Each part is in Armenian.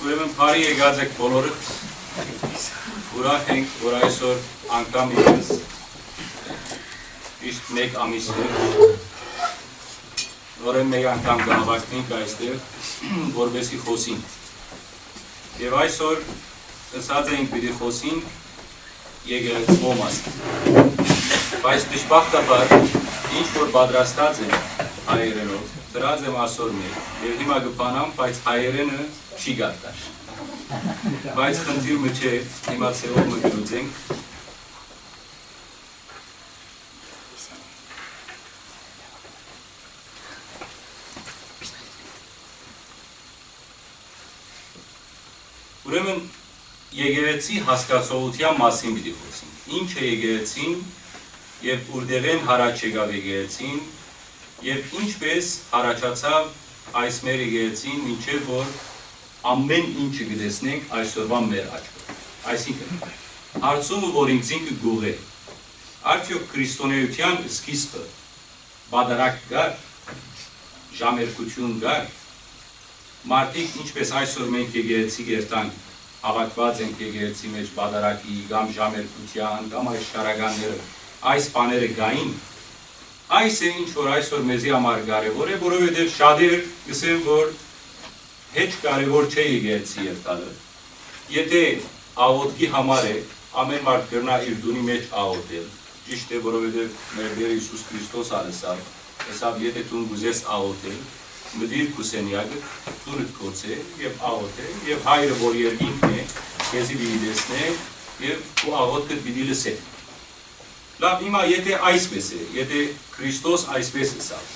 Ուրեմն բարի եկած եք բոլորդ, ուրախ ենք, որ այսօր անգամ ինքս իշտ մեկ ամիսը, որը մեկ անգամ գահվակնենք այստեղ, որբեսի խոսինք։ Եվ այսօր ըսած ենք պիտի խոսինք եկեղեցու մասին։ Բայց դժբախտաբար, ինչ որ պատրաստած են հայերենով, դրած եմ ասոր մեկ, և հիմա գպանամ, բայց հայերենը չի գարտար։ Բայց խնդիրը չէ, հիմա ցեով մը գլուծենք։ Ուրեմն եկեղեցի հասկացողության մասին պիտի խոսենք։ Ինչ է եկեղեցին եւ որտեղ են հարաճ եկավ եկեղեցին եւ ինչպես հարաճացավ այս մեր եկեղեցին, մինչեւ որ ամեն ինչը գտեսնենք այսօրվա մեր աչքով։ Այսինքն, հարցումը, որ ինձ գուղե, արդյոք քրիստոնեության սկիզբը բادرակ կար, ժամերկություն կար, մարդիկ ինչպես այսօր մենք եկեղեցի գերտանք, հավաքված ենք եկեղեցի մեջ բادرակի, կամ ժամերկության, կամ այս շարականները, այս բաները գային, այս է ինչ որ այսօր մեզի համար կարևոր է, որովհետև շատեր գսեն, որ հեչ կարևոր չէ եկեղեցի երթալը։ Եթե աղոթքի համար է, ամեն մարդ կրնա իր դունի մեջ աղոթել։ Ճիշտ է, որովհետև մեր Տեր Հիսուս Քրիստոս ասավ, եթե դու գուզես աղոթել, մտիր քո սենյակը, դուրդ կոցե եւ աղոթե, եւ հայրը, որ երկինքն է, քեզի պիտի տեսնե եւ քո աղոթքը պիտի լսե։ Լավ, հիմա եթե այսպես է, եթե Քրիստոս այսպես ասավ,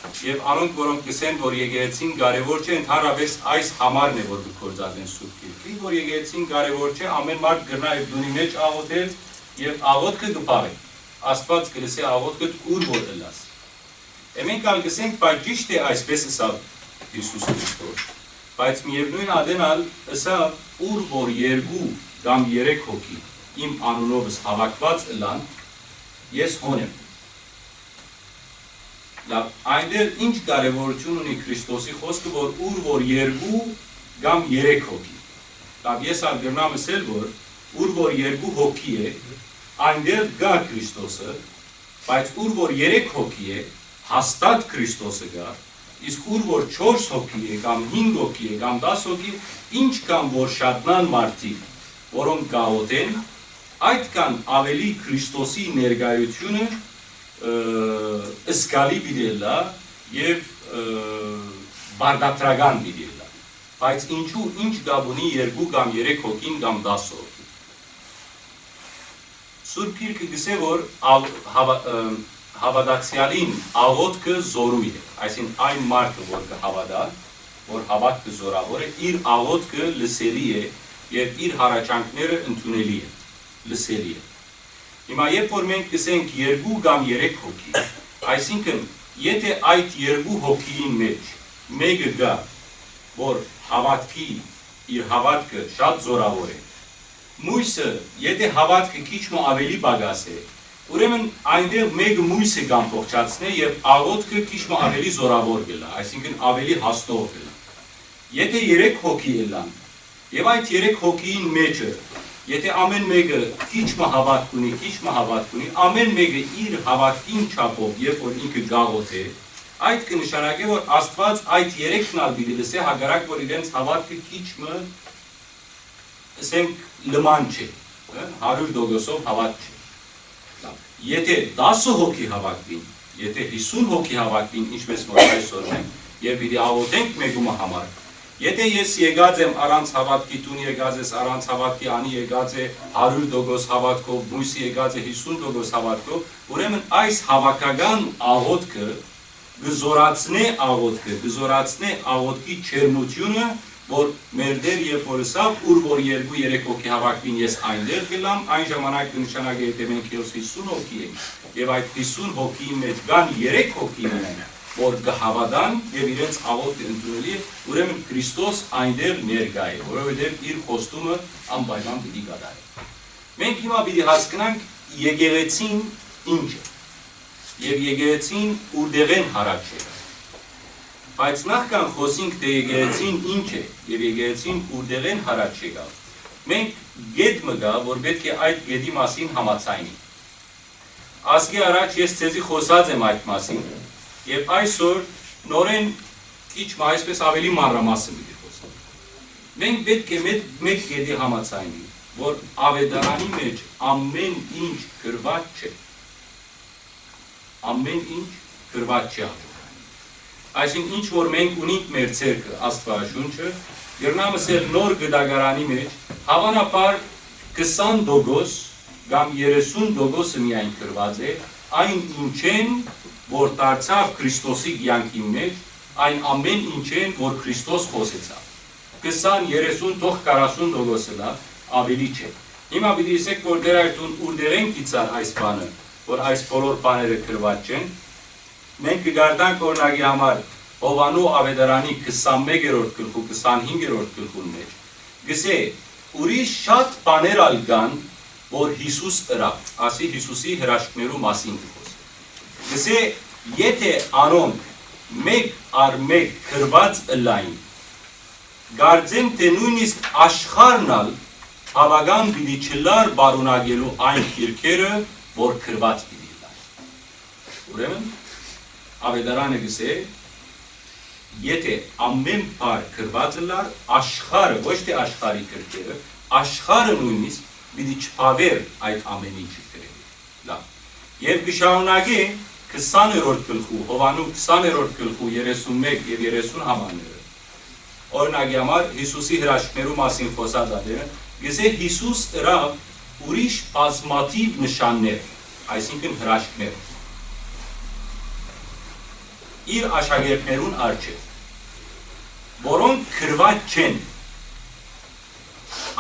եւ անոնք, որոնք կսեն, որ եկեղեցին կարևոր չէ, ընդհանրապես այս համարն է, որ գործածեն Սուրբ Գիրքի, որ եկեղեցին կարևոր չէ, ամեն մարդ կրնա իր դունի մեջ աղոթել եւ աղոթքը կփարի։ Աստված կլսի աղոթքդ ուր որ լաս։ Մենք ալ կսենք, բայց ճիշտ է այսպես ասավ Հիսուս Քրիստոս, բայց միևնույն ադենալ ասավ, ուր որ երկու կամ երեք հոգի իմ անունովս հավաքված ըլան, ես հոնեմ։ Լավ, այնտեղ ինչ կարևորություն ունի Քրիստոսի խոսքը, որ ուր որ երկու կամ երեք հոգի։ Լավ, ես ալ գրնամ ասել, որ ուր որ երկու հոգի է, այնտեղ գա Քրիստոսը, բայց ուր որ երեք հոգի է, հաստատ Քրիստոսը գա, իսկ ուր որ 4 հոգի է, կամ 5 հոգի է, կամ 10 հոգի, ինչքան որ շատնան մարդիկ, որոնք գաղոթեն, այդքան ավելի Քրիստոսի ներկայությունը զգալի պիտի լա եւ բարդատրական պիտի լա, բայց ինչու ինչ գավ ունի 2 կամ 3 հոգին կամ 10 հոգի։ Սուրբ Գիրքը գսե, որ հավատացյալին աղոթքը զորույթ է, այսինքն այն մարդը, որ կհավատա, որ հավատքը զորավոր է, իր աղոթքը լսելի է եւ իր հարաճանքները ընդունելի է, լսելի է։ Հիմա երբ որ մենք կսենք 2 կամ 3 հոգի, այսինքն եթե այդ 2 հոգիի մեջ մեկը գա, որ հավատքի իր հավատքը շատ զորավոր է, մույսը եթե հավատքը քիչ մ ավելի բագաս է, ուրեմն այնտեղ մեկը մույսը կամ փոխչացնե եւ աղոթքը քիչ մ ավելի զորավոր կլա, այսինքն ավելի հաստող կլա։ Եթե 3 հոգի ելան եւ այդ 3 հոգիին մեջը եթե ամեն մեկը քիչ մ հավատք ունի, ամեն մեկը իր հավատքին չափով, երբ որ ինքը գաղոթ է, այդ կնշանակե, որ Աստված այդ 3-ն ալ պիտի լսե, հակառակ որ իրենց հավատքը քիչ մ, ասենք, լման չէ, 100% հավատ չէ։ Եթե 10 հոգի հավատվին, եթե 50 հոգի հավատվին, ինչպես որ այսօր մենք, եւ պիտի աղոթենք մեկումը համար, եթե ես եկած եմ առանց հավատքի, տուն եկած ես առանց հավատքի, անի եկած է 100% հավատքով, բույսի եկած է 50% հավատքով, ուրեմն այս հավաքական աղոթքը գզորացնե աղոթքի չերնությունը, որ մեր դեր երբ որ ասավ, ուր որ 2-3 հոգի հավաքվին ես այնտեղ գլամ, այն ժամանակ կնշանակե եթե մենք 50 հոգի ենք, եւ այդ 50 հոգիի մեջ կան 3 հոգի ունեն, որ կհավատան եւ իրենց աղոթքը ընդունելի է, ուրեմն Քրիստոս այնտեղ ներկա է, որովհետեւ իր խոստումը անպայման պիտի կատարի։ Մենք հիմա պիտի հասկանանք եկեղեցին ինչ է, եւ եկեղեցին ուրդեղեն հարաճ է։ Բայց նախքան խոսենք թե եկեղեցին ինչ է եւ եկեղեցին որտեղ են հարաճ եկավ։ Մենք գետ մգա, որ պետք է այդ գետի մասին համաձայնենք։ Ասկի առաջ ես ցեզի խոսած եմ այդ մասին եւ այսօր նորեն քիչ այսպես ավելի մանրամասն պիտի խոսեմ։ Մենք պետք է մեկ գետի համաձայնենք, որ ավետարանի մեջ ամեն ինչ գրված չէ։ Ամեն ինչ գրված չէ։ Այսինքն ինչ որ մենք ունենք մեր ցերկը Աստվածաշունչը, գրնամս էլ նոր գդագարանի մեջ հավանաբար 20% կամ 30% միայն գրված է, այն ինչ են, որ դարձավ Քրիստոսի կյանքի մեջ, այն ամեն ինչ են, որ Քրիստոս խոսեցավ։ 20, 30, թող 40% լա ավելի չէ։ Հիմա պիտի ասեք, որ դեր այդուն ուր են գիծար այս բանը, որ այս բոլոր բաները գրված չեն, մենք կգարտանք օրինակի համար Հովանու ավետարանի 21-րդ գլխու 25-րդ գլխուն մեջ գսե ուրիշ շատ բաներ ալ կան, որ Հիսուս ըրավ, ասի Հիսուսի հրաշքներու մասին կխոսի։ Գսե եթե անոնք մեկ առ մեկ գրված ըլային, գարձեմ թե նույնիսկ աշխարհն ալ հավական պիտի չլար բարունագելու այն քիրքերը, որ գրված պիտի լար։ Ուրեմն ավետարանը գսե եթե ամեն բար գրված լար աշխարհը, ոչ թե աշխարհի քրքերը, աշխարհը նույնիսկ պիտի չփավեր այդ ամեն ինչը գրել։ Լավ։ Եվ կշարունակի 20-րդ գլխու, Հովանու 20-րդ գլխու 31 եւ 30 համարները։ Օրինակի համար Հիսուսի հրաշքներու մասին խոսած ադերը, գսե Հիսուս ըրավ ուրիշ բազմաթիվ նշաններ, այսինքն հրաշքներ։ Իր աշակերտներուն արջև, որոնք գրված չեն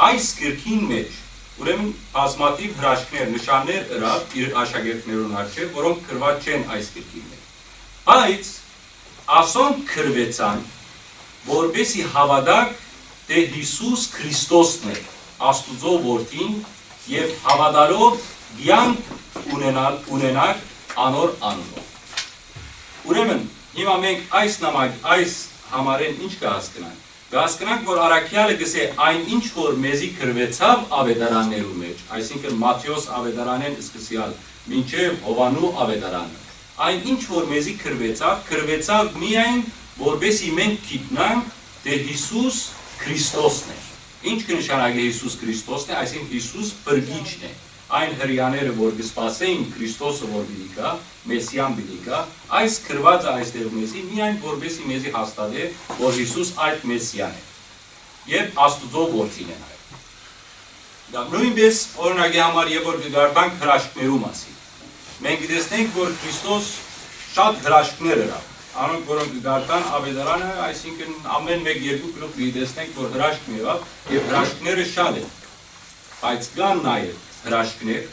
այս գրքին մեջ, ուրեմն բազմաթիվ հրաշքներ, նշաններ ըրավ իր աշակերտներուն արջև, որոնք գրված չեն այս գրքին մեջ։ Բայց ասոնք գրվեցան, որպեսզի հավատակ, թե Հիսուս Քրիստոսն է, Աստուծո որդին, եւ հավատալով կյանք ունենալ անոր անունով։ Ուրեմն, հիմա մենք այս համարեն ինչ կհասկնանք։ Կհասկնանք, որ Առաքյալը գսե այն ինչ որ մեզի գրվեցավ ավետարաններու մեջ, այսինքն Մատթեոս ավետարանեն սկսյալ, մինչև Հովանու ավետարանը, այն ինչ որ մեզի գրվեցավ միայն, որպեսզի մենք գիտնանք, թե Հիսուս Քրիստոսն է։ Ինչ կնշանակի Հիսուս Քրիստոսն է, այսինքն Հիսուս բրգիչն է։ Այն հրյաները, որ կսպասեին Քրիստոսը, որ պիտի գա, Մեսիան պիտի գա, այս գրված այստեղ մեզի միայն որպեսզի մեզի հաստատե, որ Հիսուս այդ Մեսիան է եւ Աստուծո որդին է նաեւ։ Դա նույնպես օրինակի համար եւ որ կգարտանք հրաշքներու մասին։ Մենք գտեսնենք, որ Քրիստոս շատ հրաշքներ ըրավ, անոնք որոնք կգարտան ավետարանը, այսինքն ամեն մեկ երկու գլուխ գտեսնենք, որ հրաշքներ եղավ եւ հրաշքները շատ են, բայց կան նաեւ հրաշքներ,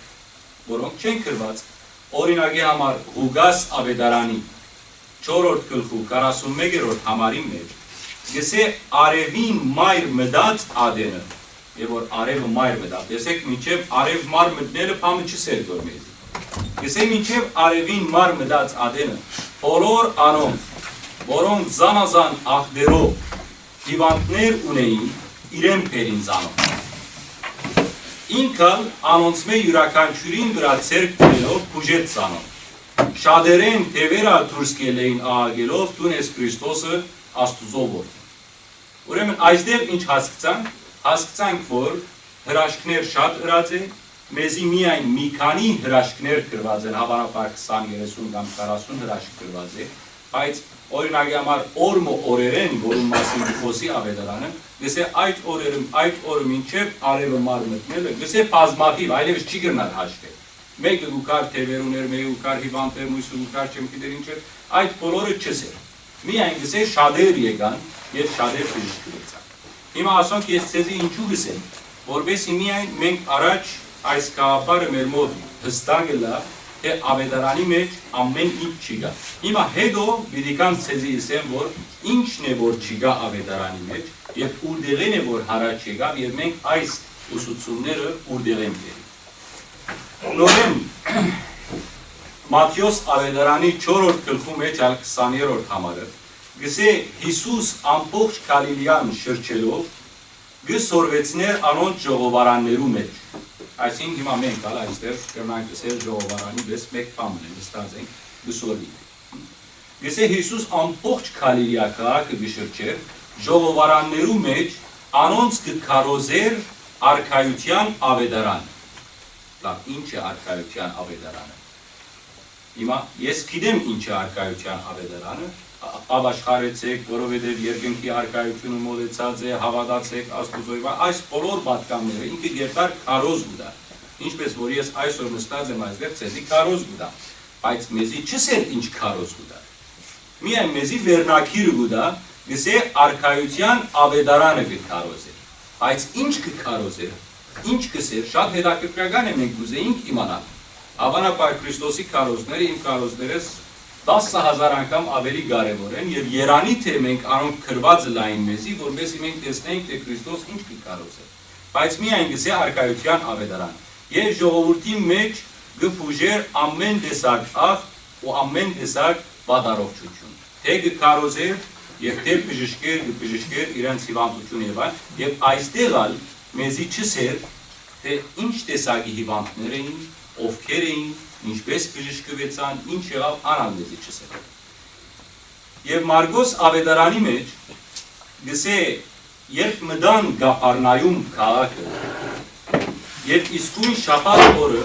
որոնք չեն գրված, օրինակի համար Ղուգաս ավետարանի 4-րդ գլխու 41-րդ համարի մեջ գսե արևին մայր մտած ադենը, եւ որ արևը մայր մտավ, տեսեք մինչեւ արև մար մտնելը բամը չսեր գոր մեզի։ Գսե մինչեւ արևին մար մտած ադենը, բոլոր անոնք, որոնք զանազան աղբերով հիվանդներ ունեին, իրեն բերին զանոթ։ Ինքը անոնցմե յուրաքանչյուրին վրա ցերկ դնելով բուժեց զանոթ։ Շատերեն թևերը դուրս գելեին աղագելով տուն ես Քրիստոսը Աստուծո որդին։ Ուրեմն այստեղ ինչ հասկացանք, որ հրաշքներ շատ ըրած են, մեզի միայն մի քանի հրաշքներ գրված են, հավանաբար 20, 30 կամ 40 հրաշք գրված է, բայց օրինակի համար օրմը օրերեն, որում մասին խոսի ավետարանը, գսե այդ օրը մինչև արևը մար մտնելը, գսե բազմաթիվ, այլևս չի գրնալ հաշտել։ Մեկը ուկար թևերուներ, մեկը ուկար հիվանդներ, մյուսը ուկար չեմ գիտեր ինչ էր, այդ բոլորը չսեր։ Միայն գսե շատեր եկան եւ շատեր բժշկվեցան։ Հիմա ասոնք ես ցեզի ինչու գսեմ, որովհետեւ միայն մենք առաջ այս գաղափարը մեր մոտ հստակ է լա, թե ավետարանի մեջ ամեն ինչ չի գա։ Հիմա հետո պիտի կան ցեզի ասեմ, որ ինչն է որ չի գա ավետարանի մեջ եւ ուրդեղեն է որ հարաճ եկավ եւ մենք այս ուսուցումները ուրդեղեն բերի։ Նորեն Մատթեոս ավետարանի 4-րդ գլխու մեջ 20-րդ համարը գսե Հիսուս ամբողջ Գալիլեան շրջելով գսորվեցներ անոնց ժողովարաններու մեջ այսինքն հիմա մենք հալ այստեղ կրնանք ասել ժողովարանի պես մեկ բան ունենք ստած ենք գսորվի գսե Հիսուս ամբողջ Գալիլեա քաղաքը գշրջեր ժողովարաններու մեջ անոնց կքարոզեր արքայության ավետարան լավ ինչ է արքայության ավետարանը հիմա ես գիտեմ ինչ է արքայության ավետարանը Աբաշխարեցեք, որովհետև երկնքի արքայությունը մոտեցած է, հավատացեք Աստուծոյ, այս բոլոր պատկանները ինքը երկար քարոզ գուտա։ Ինչպես որ ես այսօր նստած եմ այստեղ, ցեզի քարոզ գուտա, բայց մեզի չսեր ինչ քարոզ գուտա։ Միայն մեզի վերնակիր գուտա, գսե արքայության ավետարանը կքարոզեր։ Բայց ինչ կքարոզեր, ինչ կսեր, շատ հետաքրքրական է մենք կուզեինք իմանալ։ Հավանաբար Քրիստոսի քարոզները իմ քարոզներս 10,000 անգամ ավելի կարևոր են եւ երանի թե մենք անոնք քրված լայն մեզի որովհետեւ մենք տեսնենք թե Քրիստոս ինչ կկարոզե բայց միայն գսե արքայության ավետարան եւ ժողովրդի մեջ գփուժեր ամեն տեսակ աղ ու ամեն տեսակ վատառողջություն թե կկարոզեր եւ թե բժշկեր իրենց հիվանդություն եւ այստեղ մեզի չսեր թե ինչ տեսակի հիվանդներ էին ովքեր էին ինչպես բժշկվեցան, ինչ եղավ անալ մեզի չսեր։ Եվ Մարգոս ավետարանի մեջ գսե երբ մդան Գափառնայում քաղաքը եւ իսկույն շաբաթ օրը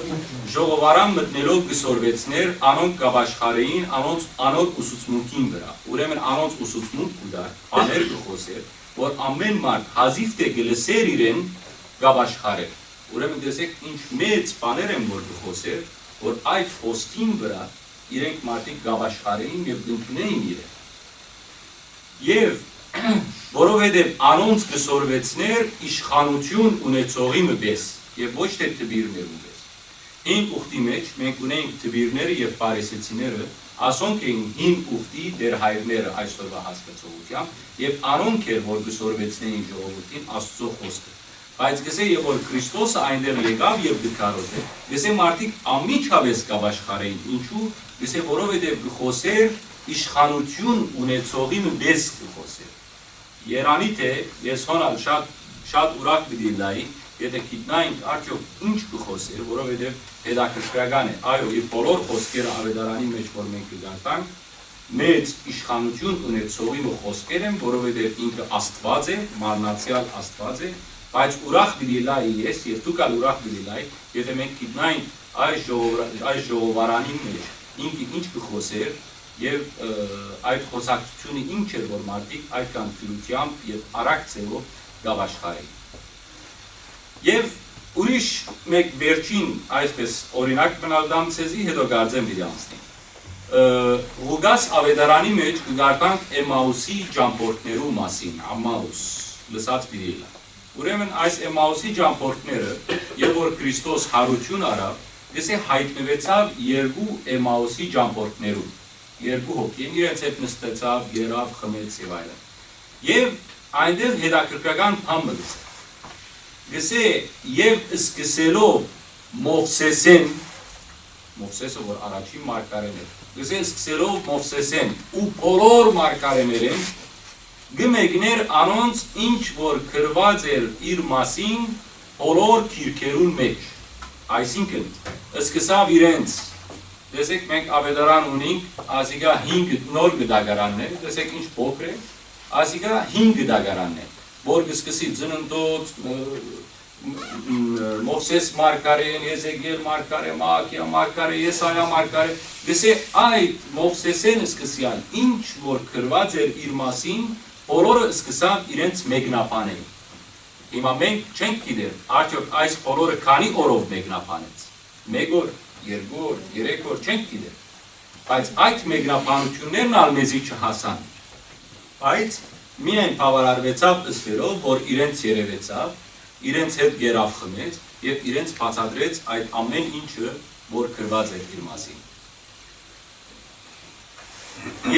ժողովարան մտնելով գսորվեցներ անոնք կաշխարեին անոնց անոր ուսուցմունքին վրա ուրեմն անոնց ուսուցմունք կուտար աներ գխոսեր որ ամեն մարդ հազիվ թե գլսեր իրեն կաշխարեր ուրեմն տեսեք ինչ մեծ բաներ են որ գխոսեր որ այդ խոսքին վրա իրենք մարդիկ գաշխարեին եւ դնքնեին իրեն եւ որովհետեւ անոնց գսորվեցներ իշխանություն ունեցողի մպես եւ ոչ թե տբիրներու պես հին ուխտի մեջ մենք ունենք տբիրները եւ պարիսեցիները ասոնք էին հին ուխտի դեր հայրները այսօրվա հասկացողությամբ եւ անոնք էր որ գսորվեցնեին ժողովրդին Աստծո խոսքը բայց գսե եւ որ Քրիստոսը այնտեղ եկավ եւ գքարոզե գսե մարդիկ ամիջավես կաշխարեին ինչու գսե որովհետեւ գխոսեր իշխանություն ունեցողի պես գխոսեր երանի թե ես հոնալ շատ ուրախ դիլայի եթե գիտնայինք արդյոք ինչ գխոսեր որովհետեւ հետաքրքրական է այո իր բոլոր խոսքերը ավետարանի մեջ որ մենք կգարտանք մեծ իշխանություն ունեցողի խոսքեր են որովհետեւ ինքը Աստված է մարմնացյալ Աստված է բայց ուրախ դիլայի ես եւ դուք ալ ուրախ դիլայի եթե մենք գիտնայինք այս ժողովարանի մեջ ինքը ինչ գխոսեր եւ այդ խոսակցությունը ինչ էր որ մարդիկ այդ կանխությամբ եւ արագ ծևով գաշխարեին եւ ուրիշ մեկ վերջին այսպես օրինակ մնալ դամ ցեզի հետո գարձեմ դիանցնի Ղուգաս ավետարանի մեջ կգարտանք Էմաուսի ճամփորդներու մասին Ամաուս լսած բիլա ուրեմն այս Էմաուսի ճամփորդները երբ որ Քրիստոս հարություն արավ գսե հայտնվեցավ երկու Էմաուսի ճամփորդներու երկու հոգին իրենց հետ նստեցավ երավ խմեց եւ այլն եւ այնտեղ հետաքրքրական բան մտցավ գսե եւ սկսելով Մովսեսը որ առաջին մարգարեն էր գսե սկսելով Մովսեսեն ու բոլոր մարգարեներեն գմեկներ անոնց ինչ որ գրված էր իր մասին բոլոր քիրքերուն մեջ այսինքն սկսավ իրենց տեսեք մենք ավետարան ունենք ասիկա 5 նոր գդագարաններ տեսեք ինչ փոքր է ասիկա 5 գդագարաններ որ կսկսի ծննդոց Մովսես մարգարեն, Եզեկիել մարգարեն, Մակիա մարգարեն, Եսայա մարգարեն գսե այդ Մովսեսեն սկսյալ ինչ որ գրված էր իր մասին բոլորը սկսան իրենց մեկնաբանել հիմա մենք չենք գիտեր արդյոք այս բոլորը քանի օրով մեկնաբանեց 1 օր, 2 օր, 3 օր չենք գիտեր բայց այդ մեկնաբանություններն ալ մեզի չհասան բայց միայն բավարարվեցավ ըստերով որ իրենց երևեցավ իրենց հետ գերավ խմեց եւ իրենց բացատրեց այդ ամեն ինչը որ գրված էր իր մասին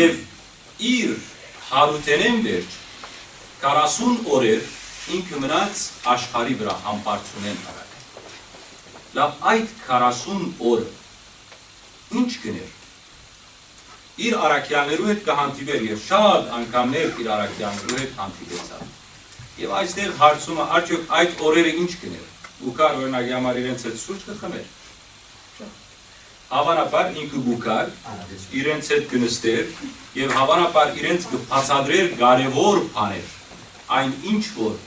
եւ իր հարութենեն վերջ 40 օրեր ինքը մնաց աշխարհի վրա համբարձունեն արագ լավ այդ 40 օրը ինչ կներ իր առաքյալներու հետ կհանդիպեր եւ շատ անգամներ իր առաքյալներու հետ հանդիպեցավ։ Եվ այստեղ հարցումը արդյոք այդ օրերը ինչ կներ։ Բուկար օրինակ համար իրենց հետ սուրճ կխմեր։ Հավանաբար ինքը Բուկար իրենց հետ կնստեր եւ հավանաբար իրենց կբացատրեր կարևոր բաներ։ Այն ինչ որ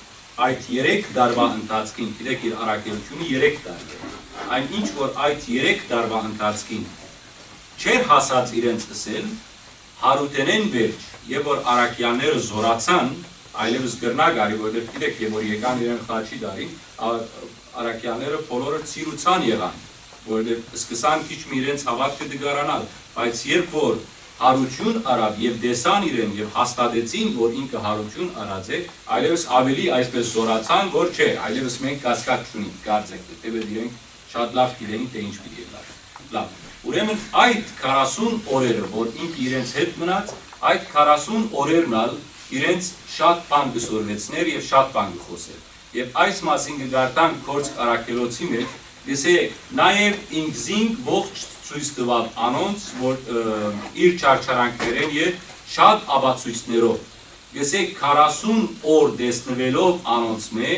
այդ 3 տարվա ընթացքին, գիտեք իր առաքելությունը 3 տարի է։ Այն ինչ որ այդ 3 տարվա ընթացքին չէր հասած իրենց ասել, հարութենեն վերջ, եւ որ առաքյալները զորացան, այլևս գրնա գարի, որովհետեւ գիտեք, եւ որ եկան իրեն խաչի դարին, առաքյալները բոլորը ցիրուցան եղան, որովհետեւ սկսան քիչ մի իրենց հավատքը դգարանալ, բայց երբ որ հարություն արավ եւ դեսան իրեն եւ հաստատեցին, որ ինքը հարություն արած է, այլևս ավելի այսպես զորացան, որ չէ, այլևս մենք կասկած չունենք, կարծեք, դեպի իրենք շատ լավ գիտեին, թե ինչ պիտի լավ։ Լավ։ Ուրեմն այդ 40 օրերը, որ ինքը իրենց հետ մնաց, այդ 40 օրերն ալ իրենց շատ բան կսորվեցներ եւ շատ բան կխոսեր։ Եվ այս մասին կգարտան Քորձ առաքելոցի մեջ, դեսեք, նաեւ ինքզինք ողջ ցույց տվավ անոնց, որ իր չարչարանքներեն եւ շատ աբացույցներով։ Դեսեք 40 օր դեսնվելով անոնց մե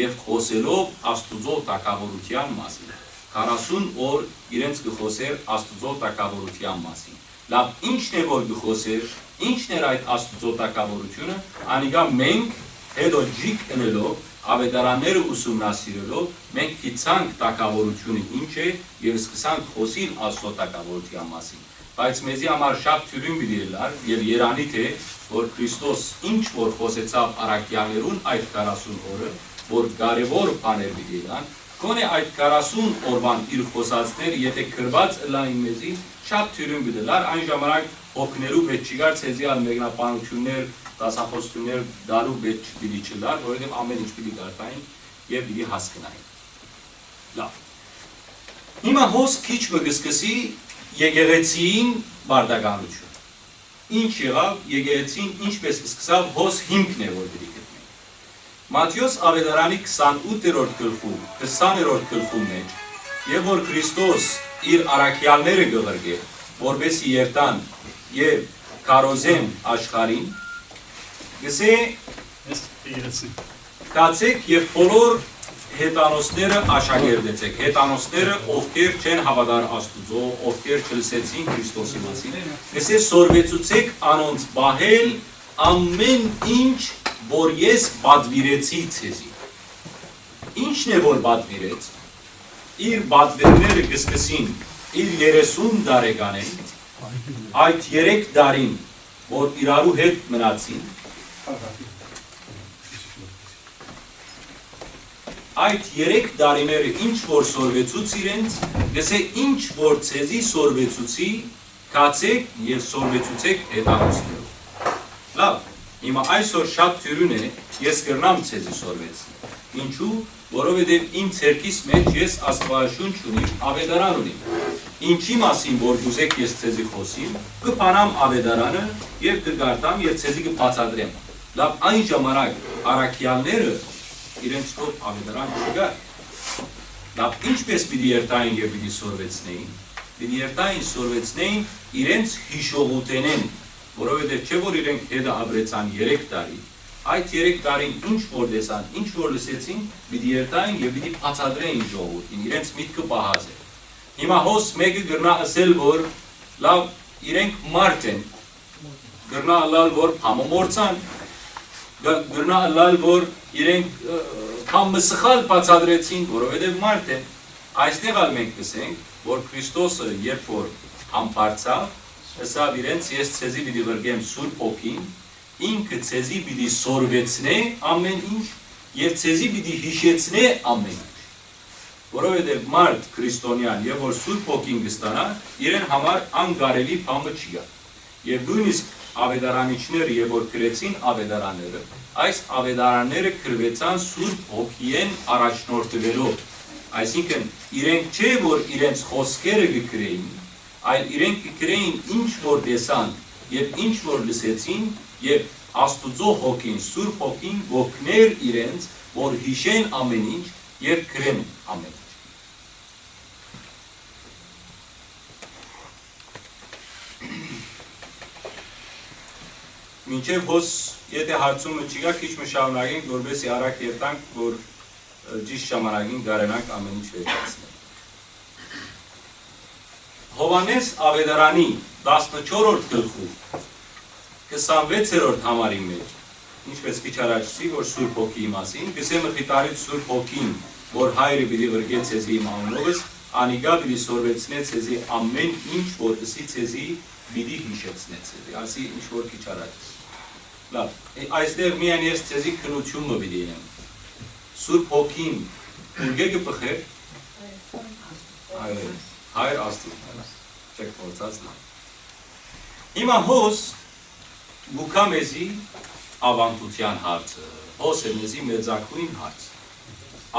եւ խոսելով Աստուծո տակավորության մասին։ 40 օր իրենց կխոսեր Աստուծո տակավորության մասին։ Լավ, ինչն է որ կխոսեր, ինչն էր այդ Աստուծո տակավորությունը, անիկա մենք հետո ջիկ ընելով, ավետարանները ուսումնասիրելով, մենք գիտանք տակավորությունը ինչ է եւ սկսանք խոսել Աստծո տակավորության մասին։ Բայց մեզի համար շատ թյուրին բիդելար եւ երանի թե որ Քրիստոս ինչ որ խոսեցավ առաքյալներուն այդ 40 օրը, որ կարևոր բաներ բիդելան, Գոնե այդ 40 օրվան իր խոսածները, եթե գրված լայն մեզի, շատ թյուրին բդելար, այն ժամանակ հոգներու վեճ չգար, ցեզիալ մեկնաբանություններ, դասախոսություններ դարու վեճ պիտի չլար, որովհետև ամեն ինչ պիտի գարտային եւ պիտի հասկանային։ Լավ։ Հիմա հոս քիչ մգսկսի եկեղեցին բարդականություն։ Ինչ եղավ եկեղեցին ինչպես սկսավ հոս հիմքն է որ դրի Մատթեոս ավետարանի 28-րդ գլխում, 20-րդ գլխում մեջ, եւ որ Քրիստոս իր առաքյալները գղրգե, որբեսի երթան եւ կարոզեն աշխարհին, գսե կացեք եւ բոլոր հետանոսները աշակերտեցեք, հետանոսները ովքեր չեն հավատար Աստուծո, ովքեր չլսեցին Քրիստոսի մասին, գսե սորվեցուցեք անոնց բահել ամեն ինչ որ ես բադվիրեցի ցեզի։ Ինչն է որ բադվիրեց։ Իր բադվերները կսկսին իր 30 տարեկանին, այդ 3 տարին, որ իրարու հետ մնացին, այդ 3 տարիները ինչ որ սորվեցուց իրենց, գսե ինչ որ ցեզի սորվեցուցի, կացեք եւ սորվեցուցեք հետանոսներով։ Լավ։ Հիմա այսօր շատ թյուրին է, ես կրնամ ցեզի սորվեցնի։ Ինչու, որովհետև իմ ցերկիս մեջ ես աստվածաշունչ ունիմ, ավետարան ունիմ։ Ինչի մասին որ դուզեք ես ցեզի խոսիմ, կփանամ ավետարանը եւ կգարտամ եւ ցեզի կբացատրեմ։ Լավ, այն ժամանակ առաքյալները իրենց կողմ ավետարան չկա։ Լավ, ինչպես պիտի երթային եւ պիտի սորվեցնեին։ Պիտի երթային սորվեցնեին իրենց հիշողութենեն որովհետև չէ որ իրենք հետը ապրեցան 3 տարի, այդ 3 տարին ինչ որ դեսան, ինչ որ լսեցին, պիտի երթային եւ պիտի բացատրեին ժողովրդին, իրենց միտքը պահած է։ Հիմա հոս մեկը գրնա ասել որ լավ իրենք մարդ են, գրնա ալալ որ համոմորցան, գրնա ալալ որ իրենք կամ սխալ բացատրեցին, որովհետև մարդ են։ Այստեղ ալ մենք կսենք, որ Քրիստոսը երբ որ համբարձավ Հսավ իրենց ես ցեզի պիտի վրգեմ Սուրբ Օքին, ինքը ցեզի պիտի սորվեցնե ամեն ինչ եւ ցեզի պիտի հիշեցնե ամեն ինչ։ Որովհետեւ մարդ քրիստոնյան եւ որ Սուրբ Օքին կստանա, իրեն համար անկարելի բանը չի գա։ Եվ նույնիսկ ավետարանիչները եւ որ գրեցին ավետարանները, այս ավետարանները գրվեցան Սուրբ Օքիեն առաջնորդվելով։ Այսինքն իրենք չէ որ իրենց խոսքերը կգրեին այլ իրենք կգրեին ինչ որ դեսան եւ ինչ որ լսեցին եւ Աստուծո հոգին, Սուրբ Հոգին ոգներ իրենց, որ հիշեն ամեն ինչ եւ գրեն ամեն ինչ։ մինչև հոս եթե հարցումը չկա, քիչ մշակնագենք, որովհետեւ արագ երթանք, որ ճիշտ ժամանակին գարենանք ամեն ինչ վերջացնել։ Հովանես Ավետարանի 14-րդ գլխու 26-րդ համարի մեջ, ինչպես քիչ առաջացի, որ Սուրբ Հոգի մասին, գսեմ խիտարից Սուրբ Հոգին, որ հայրը պիտի վրգե ցեզի իմ անունովս, անիգա պիտի սորվեցնե ցեզի ամեն ինչ, որ ըսի ցեզի պիտի հիշեցնե ցեզի, ասի ինչ որ քիչ առաջացի։ Լավ, այստեղ միայն ես ցեզի քննությունը պիտի եմ։ Սուրբ Հոգին ուրգե կփխեր հայր Աստծո։ Չեք փորձած լավ։ Հիմա հոս գուքա մեզի ավանդության հարցը, հոս է մեզի մեծակույն հարց,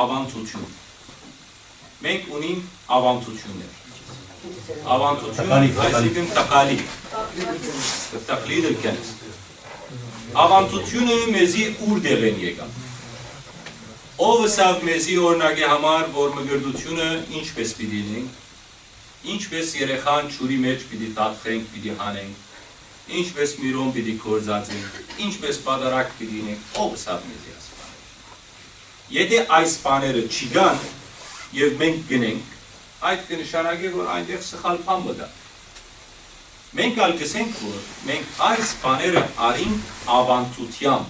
ավանդություն։ Մենք ունենք ավանդություններ։ Ավանդություն, այսինքն տակլիդը կենս։ Ավանդությունը մեզի ուր դեղ են եկան։ Ով սավ մեզի օրնագի համար, որ մգրդությունը ինչպես պիտի լինենք, ինչպես երեխան չուրի մեջ պիտի տատխենք, պիտի հանենք, ինչպես միրոն պիտի կործածենք, ինչպես պադարակ պիտի լինենք, ով սավ մեզի այս բաները։ Եթե այս բաները չգան և մենք գնենք, այդ կնշանակի, որ այնտեղ սխալ բան մտա։ Մենք ալ կսենք, որ մենք այս բաները արինք ավանդությամբ,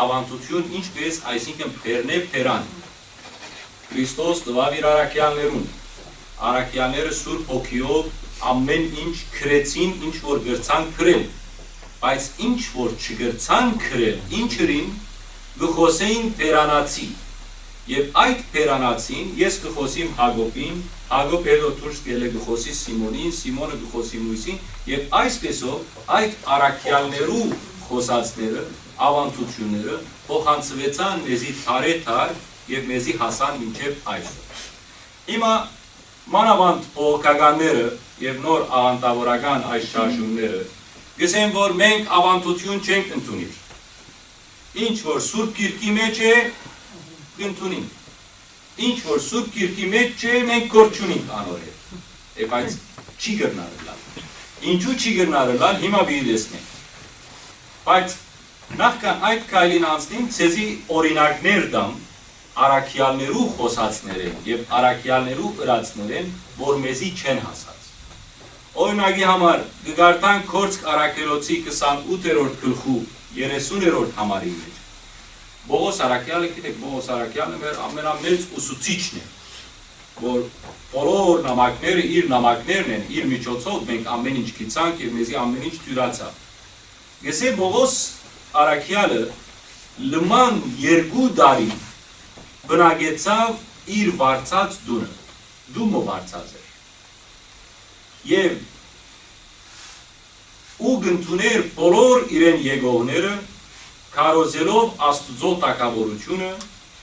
ավանդություն ինչպես, այսինքն պերնե պերան, Քրիստոս տվավ իր առաքյալներուն, առաքյալները Սուրբ Հոգիով ամեն ինչ քրեցին, ինչ որ գրցան քրել, բայց ինչ որ չգրցան քրել, ինչրին գխոսեին պերանացի, և այդ պերանացին ես գխոսիմ Հակոբին, Հակոբ հետո դուրս գել է գխոսի Սիմոնին, Սիմոնը գխոսի Մույսին, և այսպեսով այդ առաքյալներու խոսածները, ավանդությունները փոխանցվեցան մեզի թարեթար և մեզի հասան մինչև այսօր։ Հիմա մանավանդ բողոքականները և նոր աղանդավորական այս շարժումները գսեն, որ մենք ավանդություն չենք ընդունիր։ Ինչ որ Սուրբ Գիրքի մեջ է, կընդունենք։ Ինչ որ Սուրբ Գիրքի մեջ չէ, մենք գործ չունենք անորել։ Բայց չի գրնարելալ։ Ինչու չի գրնարելալ, հիմա պիտի տեսնենք։ Բայց նախքան այդ քայլին անցնեմ, ցեզի օրինակներ դամ առաքյալներու խոսածներեն և առաքյալներու ըրացներեն, որ մեզի չեն հասած։ Օրինակի համար գգարտան Քորձք առաքելոցի 28-րդ գլխու 30-րդ համարի մեջ։ Բողոս առաքյալը, գիտեք, Բողոս առաքյալը մեր ամենամեծ ուսուցիչն է, որ բոլոր նամակները իր նամակներն են, իր միջոցով մենք ամեն ինչ գիտանք և մեզի ամեն ինչ դյուրացավ։ Գսե Բողոս առաքյալը լման 2 տարի բնագեցավ իր վարձած դունը, դումը վարձած էր, և ու գնտուներ բոլոր իրեն եկողները, քարոզելով Աստուծո տակավորությունը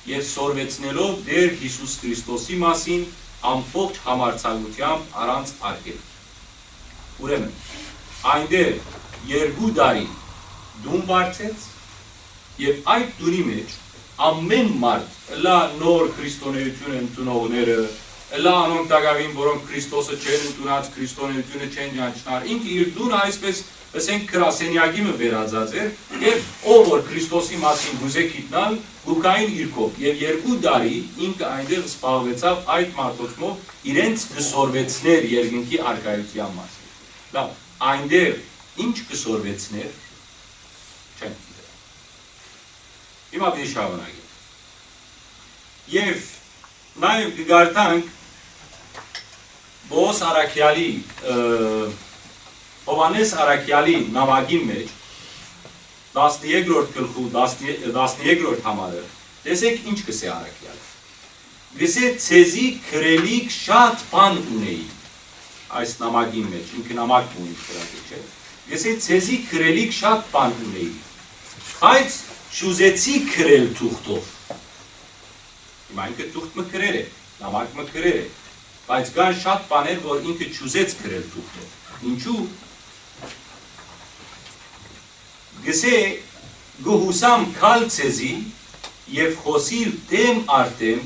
և սորվեցնելով Տեր Հիսուս Քրիստոսի մասին ամբողջ համարձակությամբ առանց արգել։ Ուրեմն, այնտեղ 2 տարի դուն վարձեց, և այդ դունի մեջ ամեն մարդ, լա նոր քրիստոնեություն ընդունողները, լա անոնք տակավին, որոնք Քրիստոսը չեն ընդունած, քրիստոնեությունը չեն ճանչնար, ինքը իր դունը այսպես, ասենք, քրասենյակիմը վերածած էր, և ով որ Քրիստոսի մասին գուզե գիտնալ, գուկային իրքով, և 2 տարի ինքը այնտեղ զբաղվեցավ այդ մարդոցմով իրենց կսորվեցներ երկնքի առկայության մասին։ Լավ, այնտեղ ինչ կսորվեցներ, չեն գիտեր։ Հիմա պիտի շարունակենք։ Եվ նաև կգարտանք Բողոս առաքյալի, Հովանես առաքյալի նամակի մեջ 13-րդ գլխու 13-րդ համարը, տեսեք ինչ կսե առաքյալը։ Գսե ցեզի քրելիք շատ բան ունեի այս նամակի մեջ, ինքը նամակ ունի քրակի, չէ։ Գսե ցեզի քրելիք շատ բան ունեի, բայց չուզեցի քրել թուղթով։ Հիմա ինքը թուղթը քրել է, նամակը քրել է, բայց կան շատ բաներ, որ ինքը չուզեց քրել թուղթով։ Ինչու՞։ Գսե գուհուսամ քալ ցեզի և խոսիլ դեմ արդեմ,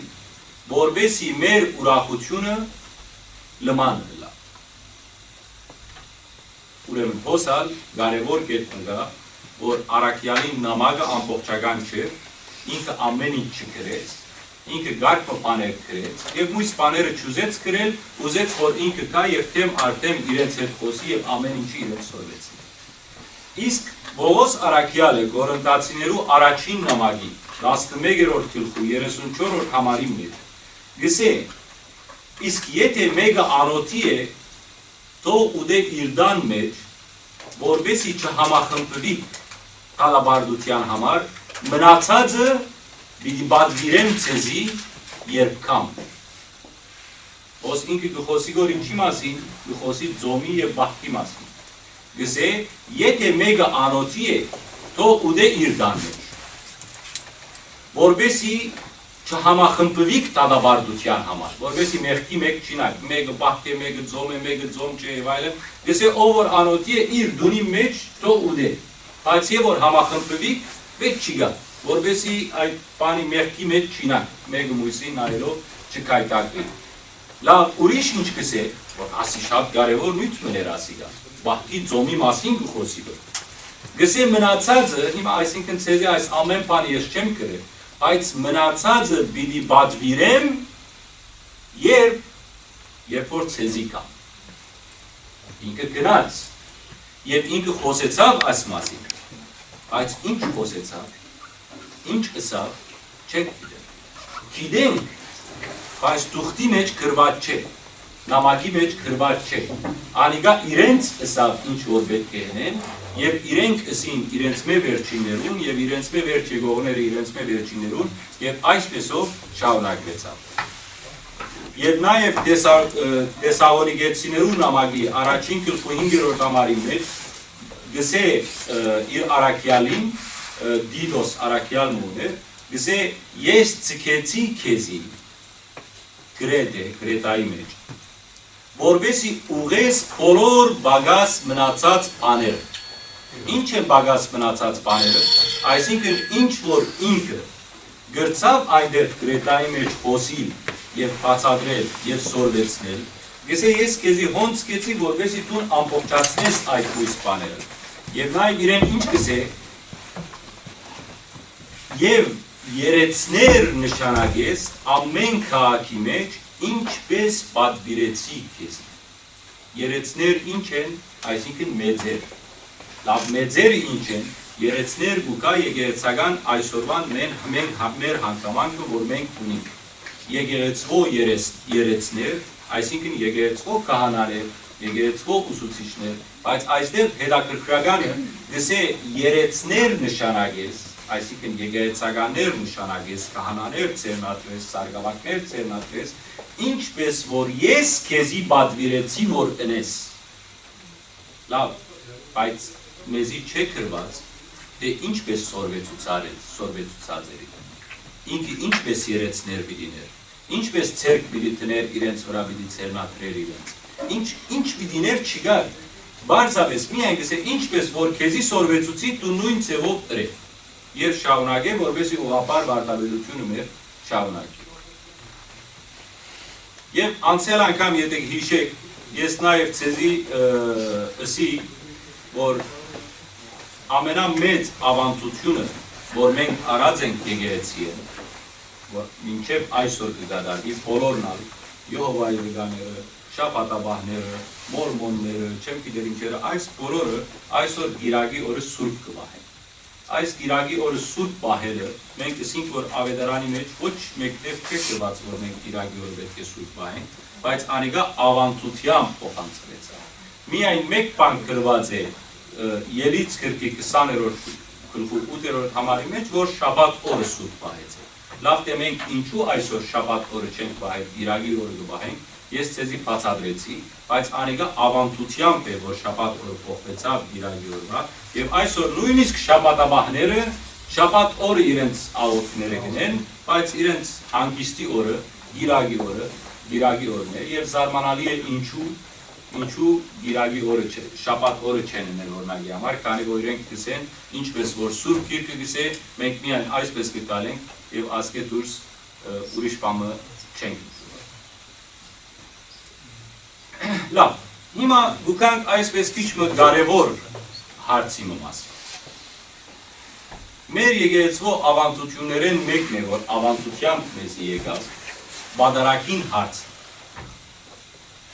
որբեսի մեր ուրախությունը լման լա։ Ուրեմն հոսալ կարևոր կետ ընկա, որ Արաքյալին նամակը ամբողջական չէ, ինքը ամեն ինչ չգրեց, ինքը գարկ բաներ գրեց, եւ մյուս բաները չուզեց գրել, ուզեց որ ինքը կա եւ թեմ արդեն իրենց հետ խոսի եւ ամեն ինչի իրենց սորվեցի։ Իսկ Պողոս Արաքյալը Կորինթացիներու առաջին նամակի 11-րդ գլխու 34-րդ համարի մեջ գսե իսկ եթե մեկը անոթի է թող ուդե իր դան մեջ որովհետեւ չհամախմբվի կալաբարդության համար մնացածը պիտի բադվիրեմ ցեզի երբքամ ոս ինքը գխոսի գոր ինչի մասին գխոսի ձոմի եւ բախտի մասին գսե եթե մեկը անոթի է թող ուդե իր դան մեջ որովհետեւ չհամախմբվիկ տադաբարդության համար, որովհետեւ մեղքի մեկ չինակ, մեկը բախտ է, մեկը ձոմ չէ եւ այլն, գսե ով որ անոթի է իր դունի մեջ թող ուդե, բայց եւ որ համախմբվիկ պետք չի գա, որովհետեւ այդ բանի մեղքի մեջ չինակ, մեկը մույսի նայելով չկայտակվի։ Լավ, ուրիշ ինչ գսե, որ ասի շատ կարեւոր նույն մներ ասի գա, բախտի ձոմի մասին գխոսի գա։ Գսե մնացածը, հիմա այսինքն ցեզի այս ամեն բան ես չեմ գրել Բայց մնացածը պիտի բադվիրեմ երբ որ ցեզի կա։ Ինքը գնաց եւ ինքը խոսեցավ այս մասին։ Բայց ինչ խոսեցավ, ինչ ասավ, չեք գիտեմ։ Գիտենք, բայց դուխտի մեջ գրված չէ, նամակի մեջ գրված չէ։ Անիկա իրենց ասավ ինչ որ պետք է հնեն Եվ իրենք ըսին իրենց մե վերջիններուն և իրենց մե վերջ եկողները իրենց մե վերջիններուն և այսպեսով շարունակվեցավ։ Եվ նաև Թեսաղոնիկեցիներու նամակի առաջին գլխու 5-րդ համարի մեջ գսե իր Արաքյալին Դիդոս Արաքյալն ուներ գսե ես ցկեցի քեզի Գրետայի մեջ որովհետեւ ուղես բոլոր բագաս մնացած բաները Ինչ են բագաս մնացած բաները, այսինքն ինչ որ ինքը գրծավ այնտեղ Գրետայի մեջ խոսիլ եւ բացատրել եւ սորվեցնել, գսե ես քեզի հոնց կեցի, որովհետեւ դու ամբողջացնես այդ հույս բաները։ Եվ նա իրեն ինչ գսե եւ երեցներ նշանակես ամեն քաղաքի մեջ ինչպես պատվիրեցի քեզ։ Երեցներ ինչ են, այսինքն մեծեր Լավ մեծերը ինչ են, երեցներ գուկա եկեղեցական այսօրվան մեր հանգամանքը, որ մենք ունենք եկեղեցվո երեցներ, այսինքն եկեղեցվո կահանաներ, եկեղեցվո ուսուցիչներ, բայց այստեղ հետաքրքրականը գսե երեցներ նշանակես, այսինքն եկեղեցականներ նշանակես, կահանաներ ծերնատվես, սարգավակներ ծերնատվես, ինչպես որ ես քեզի պատվիրեցի, որ ընես։ Լավ, բայց մեզի չէ գրված, թե ինչպես սորվեցուցած էր ինքը ինչպես երեցներ պիտիներ, ինչպես ցերկ պիտի տներ իրենց վրա պիտի ծերնատներ իրենց, ինչ պիտիներ չգար, բարձավես միայն գսե ինչպես որ քեզի սորվեցուցի դու նույն ձևով տրե, եւ շարունակե, որովհետեւ ուղղապար վարտաբերությունը մեր շարունակի։ Եվ անցյալ անգամ եթե հիշեք, ես նաեւ ցեզի ըսի, որ ամենամեծ ավանդությունը, որ մենք արած ենք եկեղեցի են, որ մինչև այսօր կդադարի բոլորն ալ, Եհովայի վեգաները, շաբաթաբահները, մորմոնները, չեմ գիտեր ինչերը, այս բոլորը այսօր գիրագի օրը սուրբ կվահեն։ Այս գիրագի օրը սուրբ պահելը, մենք ասենք, որ ավետարանի մեջ ոչ մեկտեղ չէ գրված, որ մենք գիրագի օրը պետք է սուրբ պահենք, բայց անիկա ավանդությամբ փոխանցվեցավ։ Միայն մեկ բան գրված է Ելից գրքի 20-րդ գլխու 8-րդ համարի մեջ, որ շաբաթ օրը սուրբ պահեց է։ Լավ թե մենք ինչու այսօր շաբաթ օրը չենք պահել, գիրագի օրը կպահենք, ես ցեզի բացատրեցի, բայց անիկա ավանդությամբ է, որ շաբաթ օրը փոխվեցավ գիրագի օրվա, եւ այսօր նույնիսկ շաբաթաբահները շաբաթ օրը իրենց աղոթքները գնեն, բայց իրենց հանգիստի օրը, գիրագի օրն է, եւ զարմանալի է ինչու գիրագի օրը չէ, շաբաթ օրը չեն ունել օրնագի համար, քանի որ իրենք գսեն, ինչպես որ Սուրբ Գիրքը գսե, մենք միայն այսպես կգալենք եւ ասկե դուրս ուրիշ բանը չենք։ Լավ, հիմա գուքանք այսպես քիչ մը կարևոր հարցի մասին։ Մեր եկեղեցու ավանդություններեն մեկն է, որ ավանդությամբ մեզ եկավ, բադարակին հարց։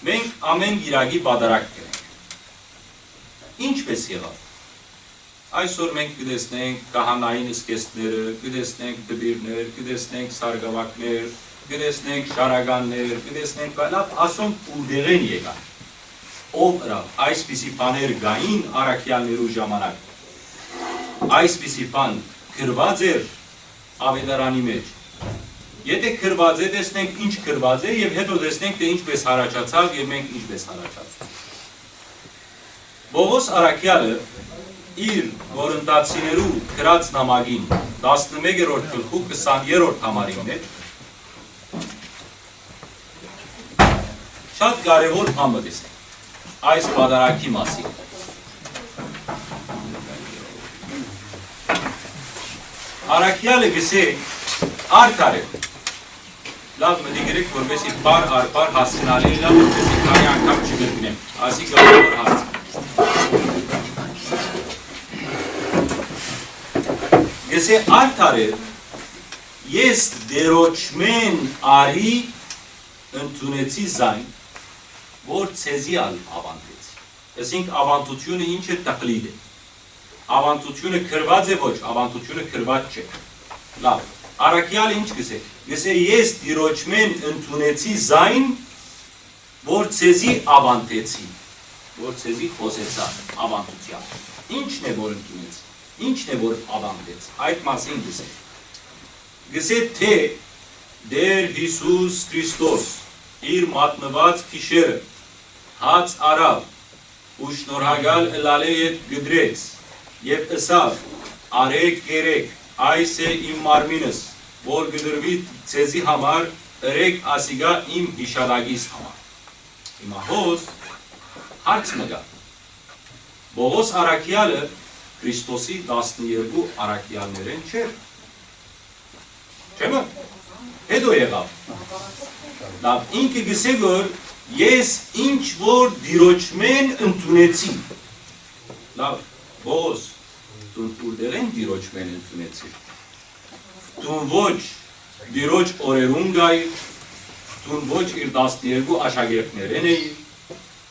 Մենք ամեն գիրագի բադարակ կրենք։ Ինչպես եղավ։ Այսօր մենք կտեսնենք կահանային սկեստները, կտեսնենք դբիրներ, կտեսնենք սարգավակներ, կտեսնենք շարագաններ, կտեսնենք լավ, ասում ուդեղեն եկան։ Ով ըրավ, այսպիսի բաներ գային առաքյալներու ժամանակ։ Այսպիսի բան գրված էր ավետարանի մեջ։ Եթե գրված է, տեսնենք ինչ գրված է եւ հետո տեսնենք թե ինչպես հարաճացավ եւ մենք ինչպես հարաճացանք։ Բողոս առաքյալը իր գորընտացիներու գրած նամակին 11-րդ գլխու 20-րդ համարի մեջ շատ կարևոր բան մտածենք այս բادرակի մասին։ Առաքյալը գսե արդարը լավ մտի գրեք որպեսի բար արբար հասկանալի լավ որպեսի քանի անգամ չգտնեմ ասի կարևոր հարց գսե արդարը ես դերոճմեն արի ընդունեցի զայն որ ցեզի ավանդեցի այսինքն ավանդությունը ինչ է տակլիդ է ավանդությունը գրված է ոչ, ավանդությունը գրված չէ։ Լավ, առաքյալը ինչ գսե։ Գսե ես դիրոճմեն ընդունեցի զայն, որ ցեզի ավանդեցի, որ ցեզի խոսեցա ավանդությամբ։ Ինչն է որ ընդունեցի, ինչն է որ ավանդեց, այդ մասին գսե։ Գսե թե դեր Հիսուս Քրիստոս իր մատնված քիշերը հաց արավ ու շնորհակալ ըլալե ետ գդրեց Եվ ըսավ, արեք գերեք, այս է իմ մարմինս, որ գդրվի ցեզի համար, ըրեք ասիգա իմ հիշադակիս համար։ Հիմա հոս, հարց մգա։ Բողոս առաքյալը Քրիստոսի 12 առաքյալներեն չէր։ Չէ՞մ։ Հետո եղավ։ Լավ, ինքը գսե որ ես ինչ որ դիրոճմեն ընդունեցի։ Լավ, Բողոս, դուն ուրդեղեն դիրոճմեն ընդունեցի։ Դուն ոչ դիրոճ օրերուն գայր, դուն ոչ իր 12 աշակերտներեն էիր,